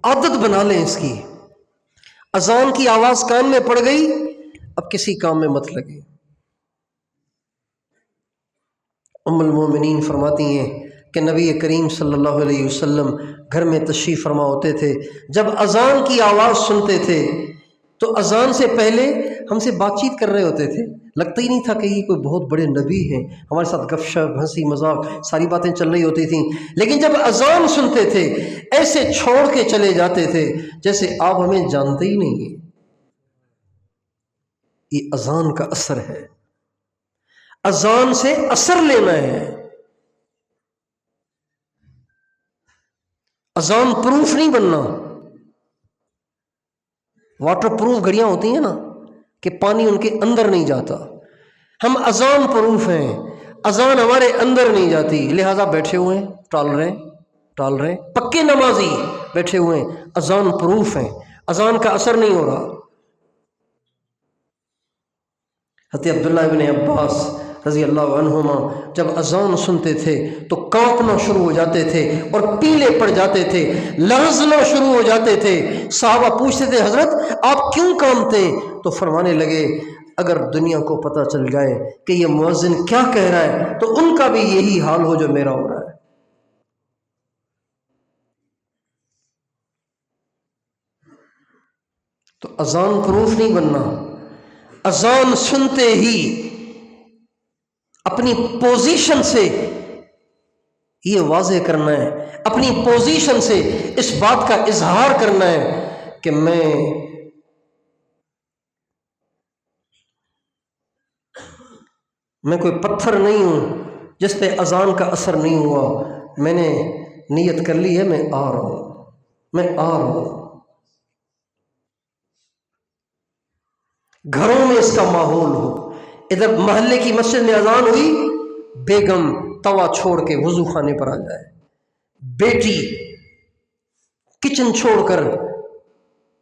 عادت بنا لیں اس کی. اذان کی آواز کان میں پڑ گئی اب کسی کام میں مت لگے۔ ام المومنین فرماتی ہیں کہ نبی کریم صلی اللہ علیہ وسلم گھر میں تشریف فرما ہوتے تھے، جب اذان کی آواز سنتے تھے تو اذان سے پہلے ہم سے بات چیت کر رہے ہوتے تھے، لگتا ہی نہیں تھا کہ یہ کوئی بہت بڑے نبی ہیں، ہمارے ساتھ گپ شپ ہنسی مذاق ساری باتیں چل رہی ہوتی تھیں، لیکن جب اذان سنتے تھے ایسے چھوڑ کے چلے جاتے تھے جیسے آپ ہمیں جانتے ہی نہیں ہیں۔ یہ اذان کا اثر ہے، اذان سے اثر لینا ہے۔ اذان پروف نہیں بننا۔ واٹر پروف گھڑیاں ہوتی ہیں نا کہ پانی ان کے اندر نہیں جاتا، ہم اذان پروف ہیں، اذان ہمارے اندر نہیں جاتی، لہذا بیٹھے ہوئے ہیں ٹال رہے ہیں، پکے نمازی بیٹھے ہوئے ہیں، اذان پروف ہیں، اذان کا اثر نہیں ہو رہا۔ حضرت عبداللہ ابن عباس رضی اللہ عنہما جب اذان سنتے تھے تو کانپنا شروع ہو جاتے تھے اور پیلے پڑ جاتے تھے، لرزنا شروع ہو جاتے تھے۔ صحابہ پوچھتے تھے حضرت آپ کیوں کانپتے؟ تو فرمانے لگے اگر دنیا کو پتہ چل جائے کہ یہ مؤذن کیا کہہ رہا ہے تو ان کا بھی یہی حال ہو جو میرا ہو رہا ہے۔ تو اذان پروف نہیں بننا، اذان سنتے ہی اپنی پوزیشن سے یہ واضح کرنا ہے، اپنی پوزیشن سے اس بات کا اظہار کرنا ہے کہ میں کوئی پتھر نہیں ہوں جس پہ اذان کا اثر نہیں ہوا، میں نے نیت کر لی ہے، میں آ رہا ہوں۔ گھروں میں اس کا ماحول ہو، ادھر محلے کی مسجد میں اذان ہوئی، بیگم توا چھوڑ کے وضو خانے پر آ جائے، بیٹی کچن چھوڑ کر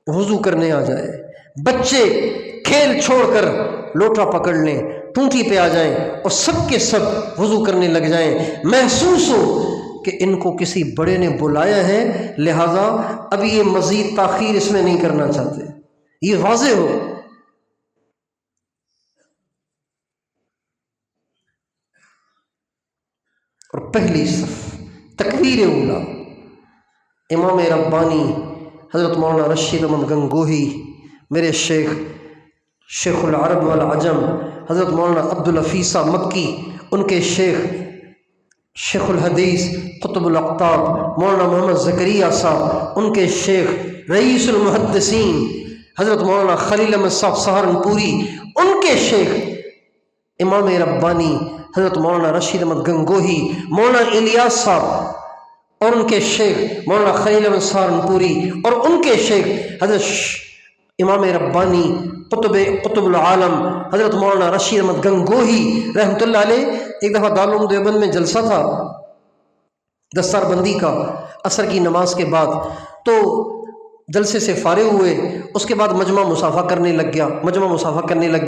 وضو کرنے آ جائے، بچے کھیل چھوڑ کر لوٹا پکڑ لیں، ٹونٹی پہ آ جائیں اور سب کے سب وضو کرنے لگ جائیں، محسوس ہو کہ ان کو کسی بڑے نے بلایا ہے، لہذا ابھی یہ مزید تاخیر اس میں نہیں کرنا چاہتے، یہ واضح ہو۔ اور پہلی صف تکبیر اولا، امام ربانی حضرت مولانا رشید احمد گنگوہی، میرے شیخ العرب والعجم حضرت مولانا عبدالحفیظ مکی، ان کے شیخ الحدیث قطب الاقطاب مولانا محمد زکریا صاحب، ان کے شیخ رئیس المحدثین حضرت مولانا خلیل احمد صاحب سہارنپوری، ان کے شیخ امام ربانی حضرت مولانا رشید احمد گنگوہی، مولانا الیاس صاحب اور ان کے شیخ مولانا خلیل احمد سہارنپوری، اور ان کے شیخ حضرت امام ربانی قطب العالم حضرت مولانا رشید احمد گنگوہی رحمۃ اللہ علیہ۔ ایک دفعہ دارالعلوم دیوبند میں جلسہ تھا دستار بندی کا، عصر کی نماز کے بعد، تو جلسے سے فارغ ہوئے، اس کے بعد مجمع مصافحہ کرنے لگ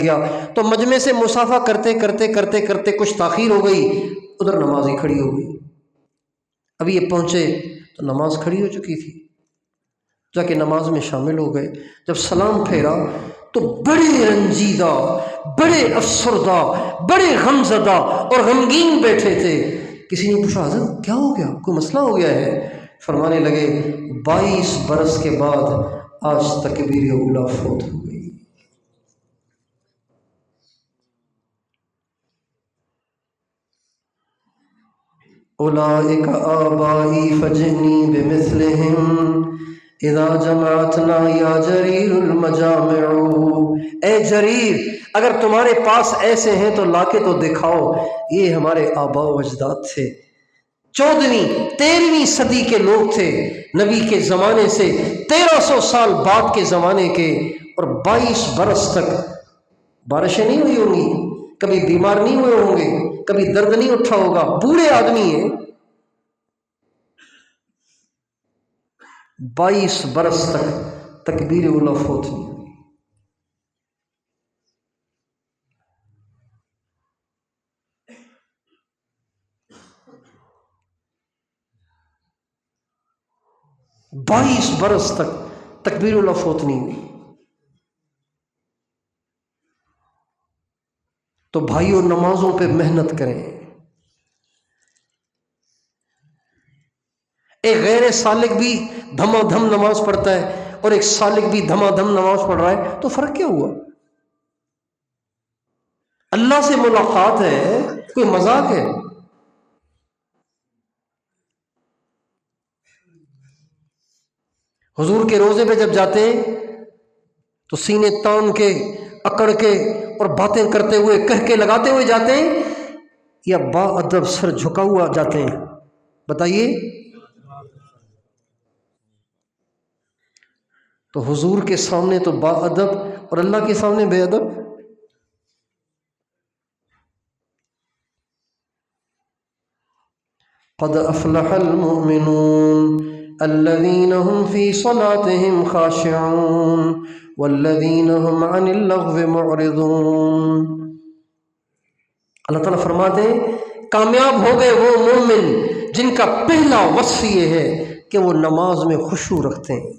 گیا، تو مجمع سے مصافحہ کرتے کچھ تاخیر ہو گئی، ادھر نماز ہی کھڑی ہو گئی۔ ابھی یہ پہنچے تو نماز کھڑی ہو چکی تھی، جا کے نماز میں شامل ہو گئے، جب سلام پھیرا تو بڑے رنجیدہ، بڑے افسردہ، بڑے غمزدہ اور غمگین بیٹھے تھے۔ کسی نے پوچھا حضرت کیا ہو گیا، کوئی مسئلہ ہو گیا ہے؟ فرمانے لگے 22 برس کے بعد آج تکبیر اولا فوت ہو گئی۔ اولئک آبائی فجئنی بمثلہم اذا جمعتنا یا جریر المجامع۔ اے جریر اگر تمہارے پاس ایسے ہیں تو لا کے تو دکھاؤ، یہ ہمارے آباء و اجداد تھے، 14ویں 13ویں صدی کے لوگ تھے، نبی کے زمانے سے 1300 سال بعد کے زمانے کے، اور 22 برس تک بارشیں نہیں ہوئی ہوں گی، کبھی بیمار نہیں ہوئے ہوں گے، کبھی درد نہیں اٹھا ہوگا، بوڑھے آدمی ہیں، 22 برس تک تکبیر اولا فوت نہیں ہوئی۔ 22 برس تک تکبیر اولا فوت نہیں ہوئی۔ تو بھائیوں نمازوں پہ محنت کریں. ایک غیر سالک بھی دھما دھم نماز پڑھتا ہے اور ایک سالک بھی دھما دھم نماز پڑھ رہا ہے، تو فرق کیا ہوا؟ اللہ سے ملاقات ہے، کوئی مذاق ہے؟ حضور کے روزے پہ جب جاتے ہیں تو سینے تان کے، اکڑ کے اور باتیں کرتے ہوئے، کہہ کے لگاتے ہوئے جاتے ہیں یا با ادب سر جھکا ہوا جاتے ہیں؟ بتائیے. تو حضور کے سامنے تو با ادب اور اللہ کے سامنے بے ادب. قد افلح المؤمنون الذين هم في صلاتهم خاشعون والذين هم عن اللغو معرضون. اللہ تعالیٰ فرماتے ہیں کامیاب ہو گئے وہ مومن جن کا پہلا وصف یہ ہے کہ وہ نماز میں خشوع رکھتے ہیں،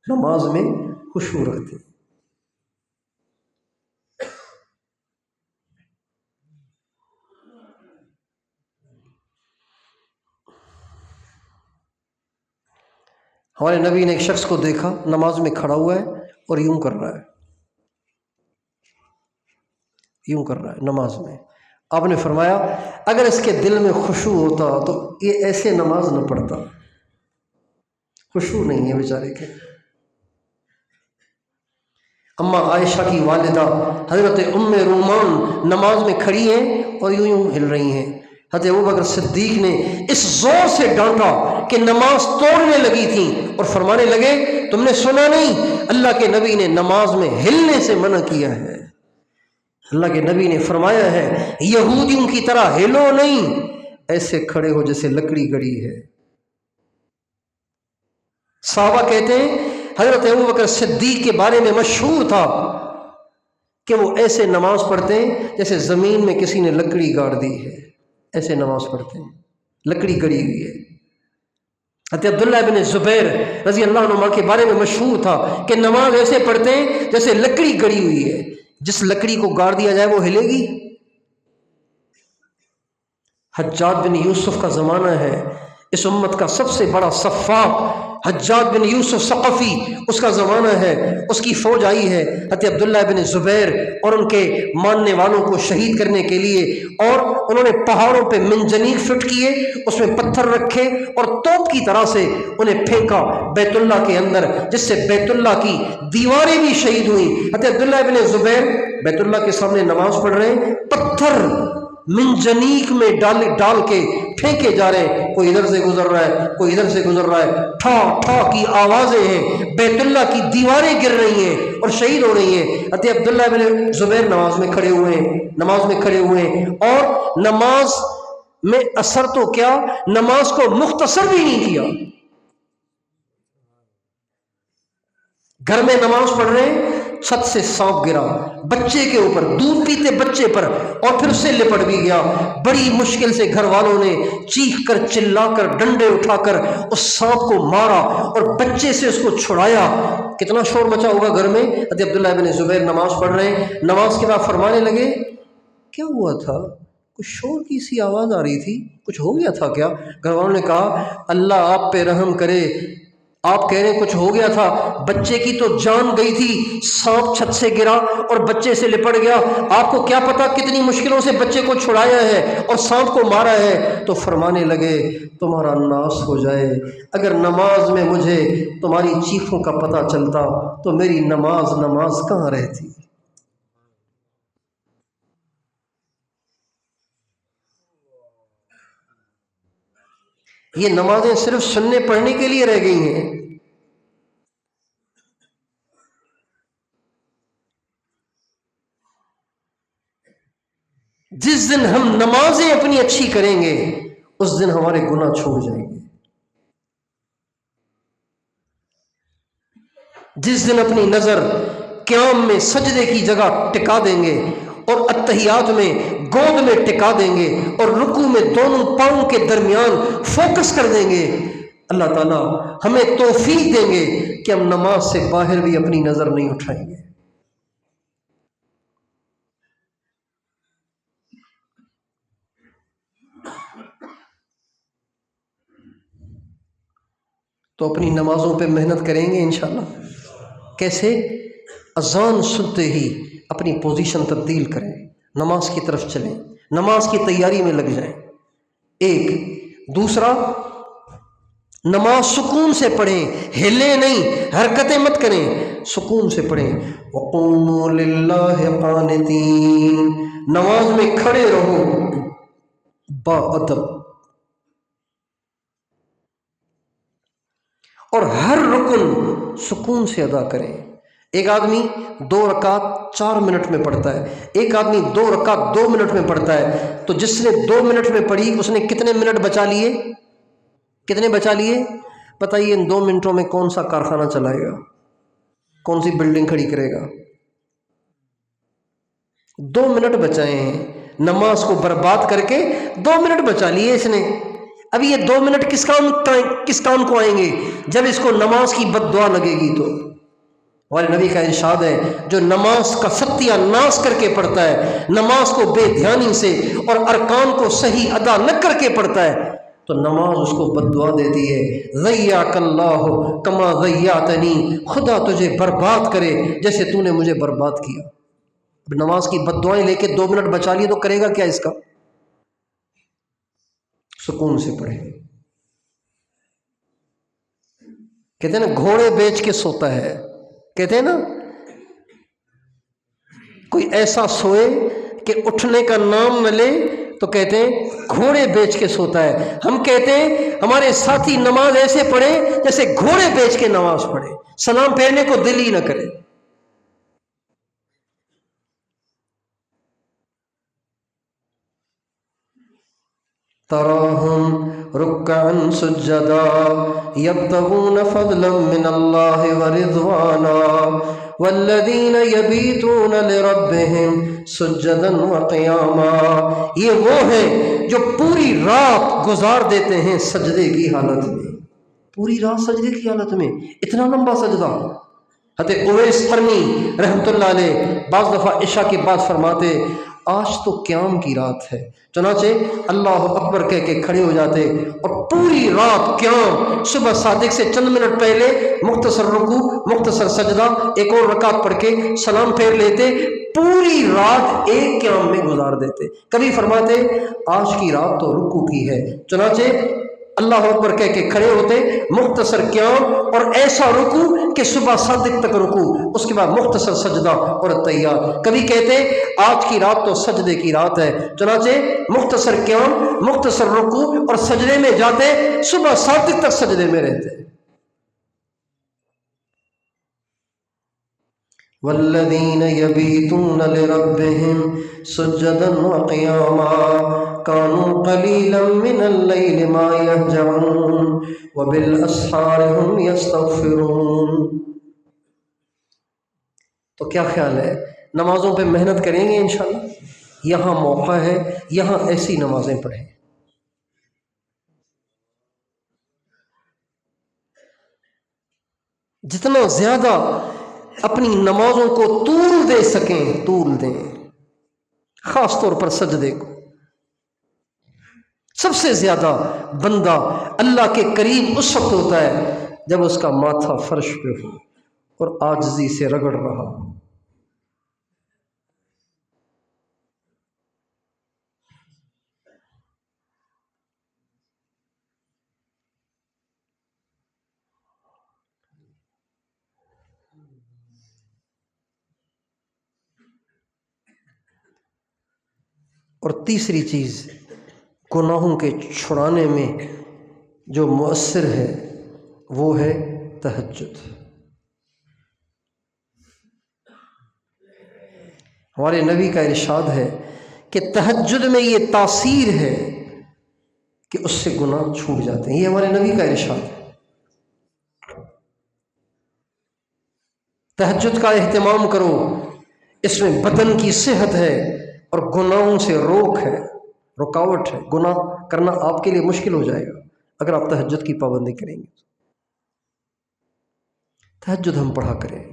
نماز میں خشوع رکھتے ہیں. ہمارے نبی نے ایک شخص کو دیکھا نماز میں کھڑا ہوا ہے اور یوں کر رہا ہے، یوں کر رہا ہے نماز میں. آپ نے فرمایا اگر اس کے دل میں خشوع ہوتا تو یہ ایسے نماز نہ پڑھتا. خشوع نہیں ہے بیچارے کے. اما عائشہ کی والدہ حضرت ام رومان نماز میں کھڑی ہیں اور یوں یوں ہل رہی ہیں. حضرت ابوبکر صدیق نے اس زور سے ڈانٹا کہ نماز توڑنے لگی تھی اور فرمانے لگے تم نے سنا نہیں، اللہ کے نبی نے نماز میں ہلنے سے منع کیا ہے. اللہ کے نبی نے فرمایا ہے یہودیوں کی طرح ہلو نہیں، ایسے کھڑے ہو جیسے لکڑی گڑی ہے. صحابہ کہتے ہیں حضرت ابوبکر صدیق کے بارے میں مشہور تھا کہ وہ ایسے نماز پڑھتے ہیں جیسے زمین میں کسی نے لکڑی گاڑ دی ہے، ایسے نماز پڑھتے ہیں، لکڑی گڑی ہوئی ہے. حضرت عبداللہ بن زبیر رضی اللہ عنہ کے بارے میں مشہور تھا کہ نماز ایسے پڑھتے ہیں جیسے لکڑی گڑی ہوئی ہے، جس لکڑی کو گاڑ دیا جائے وہ ہلے گی. حجاج بن یوسف کا زمانہ ہے، اس امت کا سب سے بڑا سفاک حجاج بن یوسف ثقفی، اس کا زمانہ ہے، اس کی فوج آئی ہے حضرت عبداللہ بن زبیر اور ان کے ماننے والوں کو شہید کرنے کے لیے، اور انہوں نے پہاڑوں پہ منجنیق فٹ کیے، اس میں پتھر رکھے اور توپ کی طرح سے انہیں پھینکا بیت اللہ کے اندر، جس سے بیت اللہ کی دیواریں بھی شہید ہوئیں. حضرت عبداللہ بن زبیر بیت اللہ کے سامنے نماز پڑھ رہے ہیں، پتھر منجنیق میں ڈال کے پھینکے جا رہے ہیں، کوئی ادھر سے گزر رہا ہے، کوئی ادھر سے گزر رہا ہے، ٹھا ٹھا کی آوازیں ہیں، بیت اللہ کی دیواریں گر رہی ہیں اور شہید ہو رہی ہیں. حضرت عبداللہ بن زبیر نماز میں کھڑے ہوئے ہیں، نماز میں کھڑے ہوئے ہیں، اور نماز میں اثر تو کیا، نماز کو مختصر بھی نہیں کیا. گھر میں نماز پڑھ رہے ہیں، چھت سے سانپ گرا بچے کے اوپر، دودھ پیتے بچے پر، اور پھر سے لپٹ بھی گیا. بڑی مشکل سے گھر والوں نے چیخ کر، چلا کر، ڈنڈے اٹھا کر اس سانپ کو مارا اور بچے سے اس کو چھڑایا. کتنا شور مچا ہوگا گھر میں. حضرت عبداللہ بن زبیر نماز پڑھ رہے ہیں، نماز کے بعد فرمانے لگے کیا ہوا تھا، کچھ شور کی سی آواز آ رہی تھی، کچھ ہو گیا تھا کیا؟ گھر والوں نے کہا اللہ آپ پہ رحم کرے، آپ کہہ رہے ہیں کچھ ہو گیا تھا، بچے کی تو جان گئی تھی، سانپ چھت سے گرا اور بچے سے لپٹ گیا، آپ کو کیا پتا کتنی مشکلوں سے بچے کو چھڑایا ہے اور سانپ کو مارا ہے. تو فرمانے لگے تمہارا ناس ہو جائے، اگر نماز میں مجھے تمہاری چیخوں کا پتہ چلتا تو میری نماز کہاں رہتی. یہ نمازیں صرف سننے پڑھنے کے لیے رہ گئی ہیں. جس دن ہم نمازیں اپنی اچھی کریں گے اس دن ہمارے گناہ چھوڑ جائیں گے. جس دن اپنی نظر قیام میں سجدے کی جگہ ٹکا دیں گے اور اتحیات میں گود میں ٹکا دیں گے اور رکوع میں دونوں پاؤں کے درمیان فوکس کر دیں گے، اللہ تعالیٰ ہمیں توفیق دیں گے کہ ہم نماز سے باہر بھی اپنی نظر نہیں اٹھائیں گے. تو اپنی نمازوں پہ محنت کریں گے انشاءاللہ۔ کیسے؟ اذان سنتے ہی اپنی پوزیشن تبدیل کریں، نماز کی طرف چلیں، نماز کی تیاری میں لگ جائیں۔ ایک دوسرا، نماز سکون سے پڑھیں، ہلیں نہیں، حرکتیں مت کریں، سکون سے پڑھیں۔ وَقُومُوا لِلَّهِ قَانِتِينَ، نماز میں کھڑے رہو با ادب، اور ہر رکن سکون سے ادا کریں۔ ایک آدمی 2 رکعت 4 منٹ میں پڑھتا ہے، ایک آدمی 2 رکعت 2 منٹ میں پڑھتا ہے، تو جس نے 2 منٹ میں پڑھی اس نے کتنے منٹ بچا لیے؟ کتنے بچا لیے؟ بتائیے ان 2 منٹوں میں کون سا کارخانہ چلائے گا؟ کون سی بلڈنگ کھڑی کرے گا؟ 2 منٹ بچائے ہیں، نماز کو برباد کر کے 2 منٹ بچا لیے اس نے۔ اب یہ 2 منٹ کس کام کو آئیں گے؟ جب اس کو نماز کی بد دعا لگے گی تو۔ ہمارے نبی کا ارشاد ہے، جو نماز کا ستیہ ناش کر کے پڑھتا ہے، نماز کو بے دھیانی سے اور ارکان کو صحیح ادا نہ کر کے پڑھتا ہے، تو نماز اس کو بد دعا دیتی ہے۔ ضیعک اللہ کما ضیعتنی، خدا تجھے برباد کرے جیسے تو نے مجھے برباد کیا۔ اب نماز کی بد دعائیں لے کے 2 منٹ بچا لیے تو کرے گا کیا اس کا؟ سکون سے پڑھے۔ کہتے ہیں نا گھوڑے بیچ کے سوتا ہے، کہتے ہیں نا کوئی ایسا سوئے کہ اٹھنے کا نام نہ لے تو کہتے ہیں گھوڑے بیچ کے سوتا ہے۔ ہم کہتے ہیں ہمارے ساتھی نماز ایسے پڑھے جیسے گھوڑے بیچ کے نماز پڑھے، سلام پھیرنے کو دل ہی نہ کرے۔ تراہم رکعا سجدا یبتغون فضلا من اللہ ورضوانا والذین یبیتون لربہم سجدا وقیاما، یہ وہ ہیں جو پوری رات گزار دیتے ہیں سجدے کی حالت میں۔ پوری رات سجدے کی حالت میں، اتنا لمبا سجدہ۔ حضرت اویس قرنی رحمۃ اللہ علیہ بعض دفعہ عشاء کے بعد فرماتے آج تو قیام کی رات ہے، چنانچہ اللہ اکبر کہہ کے کھڑے ہو جاتے اور پوری رات قیام، صبح صادق سے چند منٹ پہلے مختصر رکوع، مختصر سجدہ، ایک اور رکعت پڑھ کے سلام پھیر لیتے، پوری رات ایک قیام میں گزار دیتے۔ کبھی فرماتے آج کی رات تو رکوع کی ہے، چنانچہ اللہ اکبر کہہ کے کھڑے ہوتے، مختصر قیام اور ایسا رکوع کہ صبح صادق تک رکوع، اس کے بعد مختصر سجدہ اور تحیات۔ کبھی کہتے آج کی رات تو سجدے کی رات ہے، چنانچہ مختصر قیام، مختصر رکوع اور سجدے میں جاتے، صبح صادق تک سجدے میں رہتے۔ والذین یبیتون لربہم سجدا وقیاما کانوا قلیلا من اللیل ما یہجعون وبالاسحار هم یستغفرون۔ تو کیا خیال ہے، نمازوں پہ محنت کریں گے انشاءاللہ؟ یہاں موقع ہے، یہاں ایسی نمازیں پڑھیں۔ جتنا زیادہ اپنی نمازوں کو طول دے سکیں طول دیں، خاص طور پر سجدے کو۔ سب سے زیادہ بندہ اللہ کے قریب اس وقت ہوتا ہے جب اس کا ماتھا فرش پہ ہو اور عاجزی سے رگڑ رہا ہو۔ اور تیسری چیز گناہوں کے چھڑانے میں جو مؤثر ہے وہ ہے تہجد۔ ہمارے نبی کا ارشاد ہے کہ تہجد میں یہ تاثیر ہے کہ اس سے گناہ چھوٹ جاتے ہیں، یہ ہمارے نبی کا ارشاد ہے۔ تہجد کا اہتمام کرو، اس میں بدن کی صحت ہے اور گناہوں سے روک ہے، رکاوٹ ہے۔ گناہ کرنا آپ کے لیے مشکل ہو جائے گا اگر آپ تہجد کی پابندی کریں گے۔ تہجد ہم پڑھا کریں۔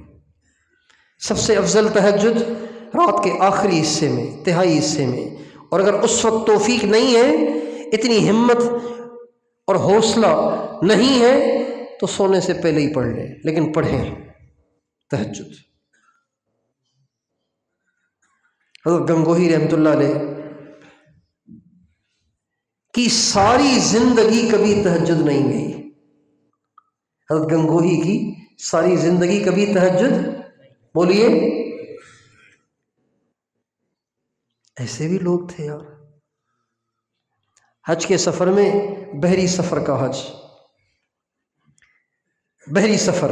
سب سے افضل تہجد رات کے آخری حصے میں، تہائی حصے میں، اور اگر اس وقت توفیق نہیں ہے، اتنی ہمت اور حوصلہ نہیں ہے، تو سونے سے پہلے ہی پڑھ لیں، لیکن پڑھیں تہجد۔ حضرت گنگوہی رحمۃ اللہ علیہ کی ساری زندگی کبھی تہجد نہیں گئی۔ حضرت گنگوہی کی ساری زندگی کبھی تہجد، بولیے، ایسے بھی لوگ تھے یار۔ حج کے سفر میں، بحری سفر کا حج، بحری سفر،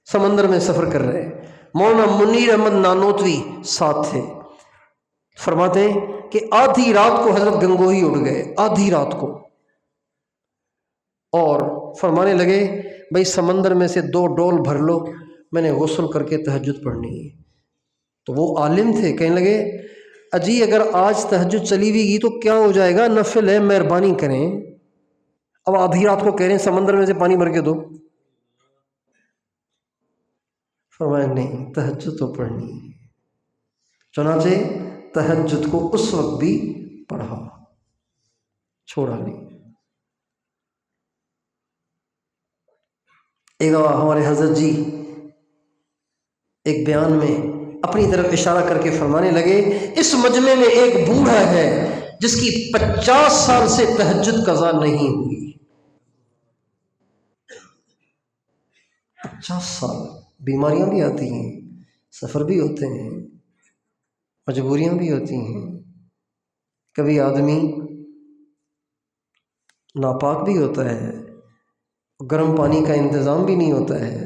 سمندر میں سفر کر رہے، مولانا منیر احمد نانوتوی ساتھ تھے۔ فرماتے ہیں کہ آدھی رات کو حضرت گنگوہی اٹھ گئے، آدھی رات کو، اور فرمانے لگے بھائی سمندر میں سے 2 ڈول بھر لو، میں نے غسل کر کے تہجد پڑھنی ہے۔ تو وہ عالم تھے، کہنے لگے اجی اگر آج تہجد چلی بھی گئی تو کیا ہو جائے گا، نفل ہے، مہربانی کریں۔ اب آدھی رات کو کہہ رہے ہیں سمندر میں سے پانی بھر کے دو۔ فرمایا نہیں، تہجد تو پڑھنی ہے۔ چنانچہ تہجد کو اس وقت بھی پڑھا، چھوڑا نہیں۔ ایک ہمارے حضرت جی ایک بیان میں اپنی طرف اشارہ کر کے فرمانے لگے اس مجمع میں ایک بوڑھا ہے جس کی 50 سال سے تہجد قضا نہیں ہوئی۔ 50 سال، بیماریاں بھی آتی ہیں، سفر بھی ہوتے ہیں، مجبوریاں بھی ہوتی ہیں، کبھی آدمی ناپاک بھی ہوتا ہے، گرم پانی کا انتظام بھی نہیں ہوتا ہے،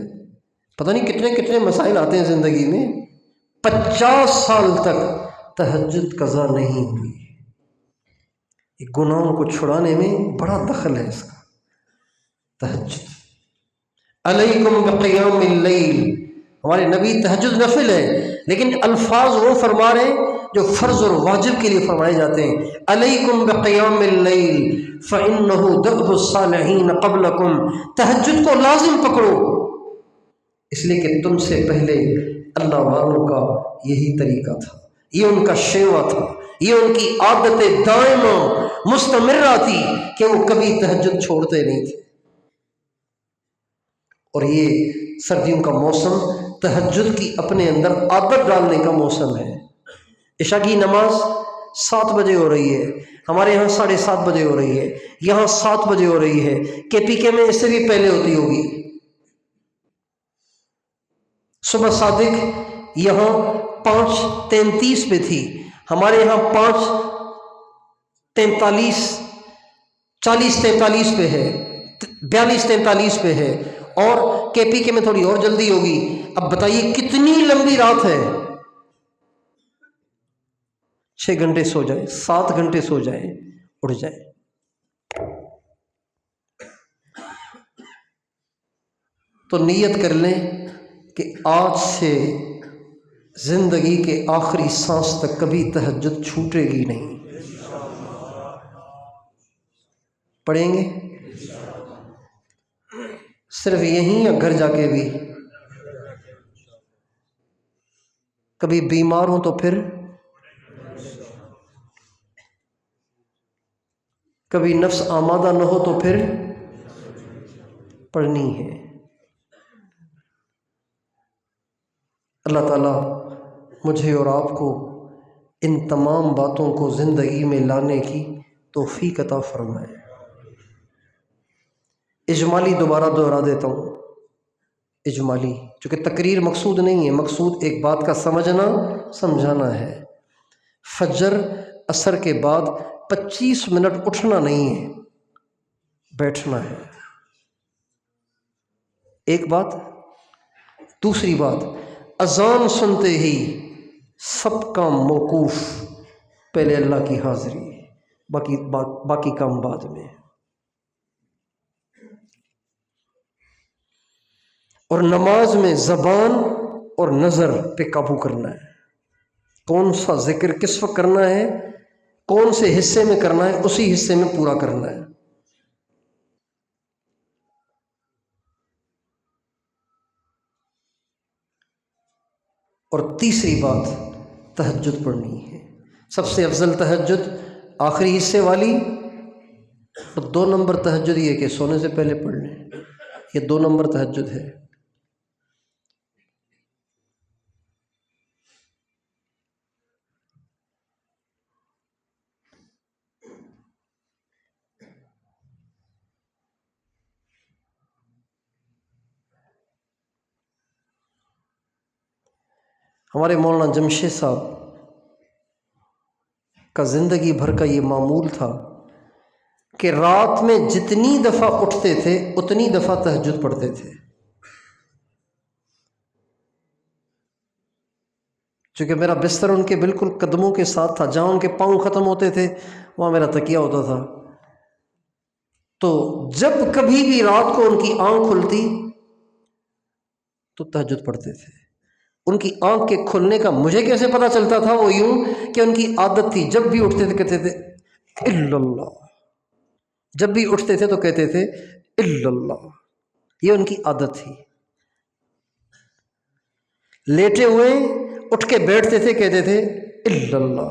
پتہ نہیں کتنے کتنے مسائل آتے ہیں زندگی میں۔ 50 سال تک تہجد قضا نہیں ہوئی۔ گناہوں کو چھڑانے میں بڑا دخل ہے اس کا، تہجد۔ علیکم بقیام اللیل، ہمارے نبی تہجد نفل ہے، لیکن الفاظ وہ فرما رہے ہیں جو فرض اور واجب کے لیے فرمائے جاتے ہیں۔ علیکم بقیام اللیل فإنہ دأب الصالحین قبلکم، تہجد کو لازم پکڑو، اس لیے کہ تم سے پہلے اللہ والوں کا یہی طریقہ تھا، یہ ان کا شیوا تھا، یہ ان کی عادت دائمہ مستمرہ تھی کہ وہ کبھی تہجد چھوڑتے نہیں تھے۔ اور یہ سردیوں کا موسم تہجد کی اپنے اندر عادت ڈالنے کا موسم ہے۔ عشاء کی نماز 7 بجے ہو رہی ہے، ہمارے یہاں 7:30 بجے ہو رہی ہے، یہاں 7 بجے ہو رہی ہے، KPK میں اس سے بھی پہلے ہوتی ہوگی۔ صبح صادق یہاں 5:33 پہ تھی، ہمارے یہاں 5:43 40:43 پہ ہے، 42:43 پہ ہے، اور KPK میں تھوڑی اور جلدی ہوگی۔ اب بتائیے کتنی لمبی رات ہے۔ 6 گھنٹے سو جائیں، 7 گھنٹے سو جائیں، اٹھ جائیں۔ تو نیت کر لیں کہ آج سے زندگی کے آخری سانس تک کبھی تہجد چھوٹے گی نہیں۔ پڑھیں گے صرف یہیں یا گھر جا کے بھی؟ کبھی بیمار ہوں تو پھر، کبھی نفس آمادہ نہ ہو تو پھر پڑھنی ہے۔ اللہ تعالیٰ مجھے اور آپ کو ان تمام باتوں کو زندگی میں لانے کی توفیق عطا فرمائے۔ اجمالی دوبارہ دہرا دیتا ہوں، اجمالی، چونکہ تقریر مقصود نہیں ہے، مقصود ایک بات کا سمجھنا سمجھانا ہے۔ فجر عصر کے بعد 25 منٹ اٹھنا نہیں ہے، بیٹھنا ہے، ایک بات۔ دوسری بات، اذان سنتے ہی سب کام موقوف، پہلے اللہ کی حاضری، باقی کام بعد میں۔ اور نماز میں زبان اور نظر پہ قابو کرنا ہے، کون سا ذکر کس وقت کرنا ہے، کون سے حصے میں کرنا ہے، اسی حصے میں پورا کرنا ہے۔ اور تیسری بات، تہجد پڑھنی ہے۔ سب سے افضل تہجد آخری حصے والی، اور 2 نمبر تہجد یہ کہ سونے سے پہلے پڑھ لیں۔ یہ 2 نمبر تہجد ہے۔ ہمارے مولانا جمشید صاحب کا زندگی بھر کا یہ معمول تھا کہ رات میں جتنی دفعہ اٹھتے تھے اتنی دفعہ تہجد پڑھتے تھے۔ چونکہ میرا بستر ان کے بالکل قدموں کے ساتھ تھا، جہاں ان کے پاؤں ختم ہوتے تھے وہاں میرا تکیہ ہوتا تھا، تو جب کبھی بھی رات کو ان کی آنکھ کھلتی تو تہجد پڑھتے تھے۔ ان کی آنکھ کے کھلنے کا مجھے کیسے پتہ چلتا تھا؟ وہ یوں کہ ان کی عادت تھی، جب بھی اٹھتے تھے کہتے تھے الا اللہ، جب بھی اٹھتے تھے تو کہتے تھے الا اللہ، یہ ان کی عادت تھی۔ لیٹے ہوئے اٹھ کے بیٹھتے تھے کہتے تھے الا اللہ،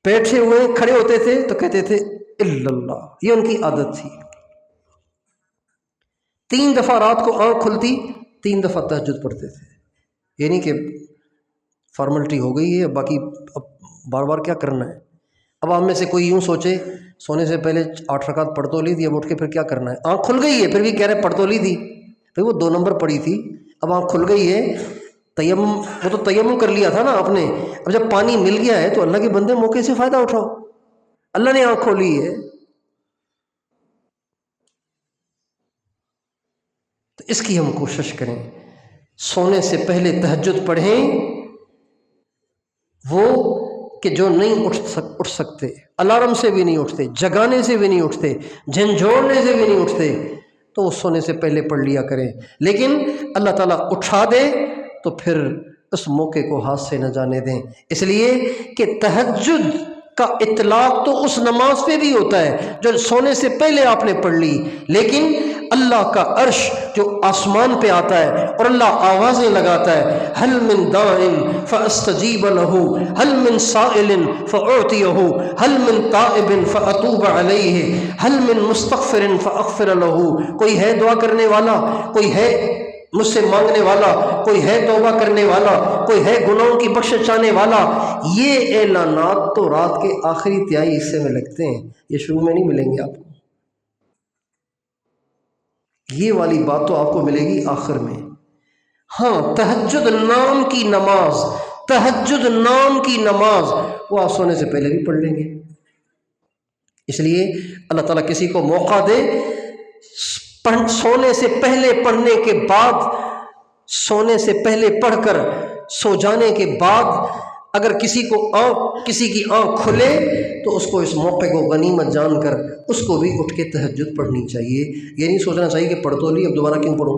بیٹھے ہوئے کھڑے ہوتے تھے تو کہتے تھے الا اللہ، یہ ان کی عادت تھی۔ 3 دفعہ رات کو آنکھ کھلتی 3 دفعہ تہجد پڑھتے تھے، یعنی کہ فارملٹی ہو گئی ہے، باقی اب بار بار کیا کرنا ہے۔ اب آپ میں سے کوئی یوں سوچے سونے سے پہلے 8 رکعت پڑھ تو لی تھی، اب اٹھ کے پھر کیا کرنا ہے؟ آنکھ کھل گئی ہے پھر بھی کہہ رہے پڑھ تو لی تھی، پھر وہ 2 نمبر پڑھی تھی، اب آنکھ کھل گئی ہے، تیمم، وہ تو تیمم کر لیا تھا نا آپ نے، اب جب پانی مل گیا ہے تو اللہ کے بندے موقع سے فائدہ اٹھاؤ، اللہ نے آنکھ کھولی ہے۔ تو اس کی ہم کوشش کریں، سونے سے پہلے تہجد پڑھیں، وہ کہ جو نہیں اٹھ سکتے، الارم سے بھی نہیں اٹھتے، جگانے سے بھی نہیں اٹھتے، جھنجھوڑنے سے بھی نہیں اٹھتے، تو وہ سونے سے پہلے پڑھ لیا کریں۔ لیکن اللہ تعالیٰ اٹھا دے تو پھر اس موقع کو ہاتھ سے نہ جانے دیں، اس لیے کہ تہجد کا اطلاق تو اس نماز پہ بھی ہوتا ہے جو سونے سے پہلے آپ نے پڑھ لی، لیکن اللہ کا عرش جو آسمان پہ آتا ہے اور اللہ آوازیں لگاتا ہے، حل من داعٍ فاستجیب له، حل من سائل فاعطیہ، حل من تائب فاتوب علیہ، حل من مستغفر فاغفر له، کوئی ہے دعا کرنے والا، کوئی ہے مجھ سے مانگنے والا، کوئی ہے توبہ کرنے والا، کوئی ہے گناہوں کی بخشش چاہنے والا۔ یہ اعلانات تو رات کے آخری تہائی حصے میں لگتے ہیں، یہ شروع میں نہیں ملیں گے آپ کو، یہ والی بات تو آپ کو ملے گی آخر میں۔ ہاں، تہجد نام کی نماز، تہجد نام کی نماز وہ آپ سونے سے پہلے بھی پڑھ لیں گے۔ اس لیے اللہ تعالیٰ کسی کو موقع دے سونے سے پہلے پڑھنے کے بعد، سونے سے پہلے پڑھ کر سو جانے کے بعد اگر کسی کی آنکھ کھلے تو اس کو اس موقع کو غنیمت جان کر اس کو بھی اٹھ کے تہجد پڑھنی چاہیے، یہ نہیں سوچنا چاہیے کہ پڑھ تو لی اب دوبارہ کیوں پڑھوں۔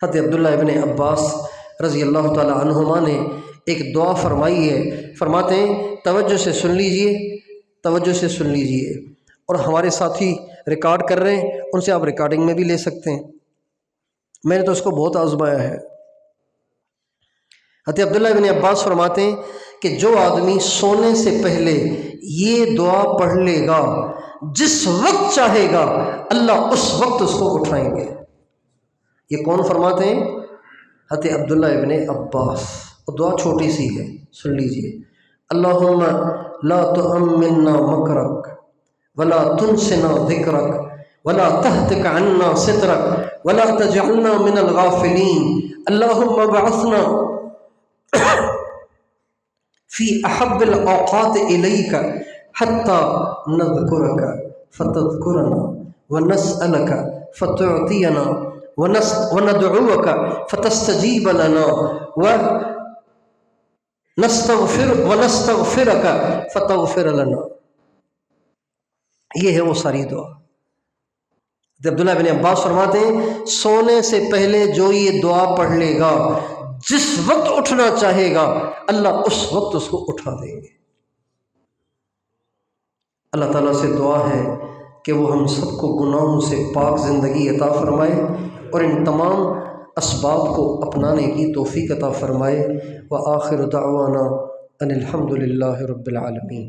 حضرت عبداللہ ابن عباس رضی اللہ تعالی عنہما نے ایک دعا فرمائی ہے، فرماتے ہیں توجہ سے سن لیجئے، توجہ سے سن لیجئے، اور ہمارے ساتھی ریکارڈ کر رہے ہیں، ان سے آپ ریکارڈنگ میں بھی لے سکتے ہیں، میں نے تو اس کو بہت آزمایا ہے۔ حضرت عبداللہ ابن عباس فرماتے ہیں کہ جو آدمی سونے سے پہلے یہ دعا پڑھ لے گا، جس وقت چاہے گا اللہ اس وقت اس کو اٹھائیں گے۔ یہ کون فرماتے ہیں؟ حضرت عبداللہ ابن عباس، اور دعا چھوٹی سی ہے، سن لیجئے۔ اللہم لا تؤمنا مکرک ولا تنسنا ذکرک ولا تہتک عنا سترک ولا تجعلنا من الغافلین، اللہم بعثنا فی احب الاوقات الیک حتی نذکرک فتذکرنا ونسألک فتعطینا وندعوک فتستجیب لنا ونستغفرک فتغفر لنا۔ یہ ہے وہ ساری دعا۔ عبداللہ بن عباس فرماتے ہیں سونے سے پہلے جو یہ دعا پڑھ لے گا، جس وقت اٹھنا چاہے گا اللہ اس وقت اس کو اٹھا دیں گے۔ اللہ تعالیٰ سے دعا ہے کہ وہ ہم سب کو گناہوں سے پاک زندگی عطا فرمائے اور ان تمام اسباب کو اپنانے کی توفیق عطا فرمائے۔ وآخر دعوانا ان الحمد للہ رب العالمین۔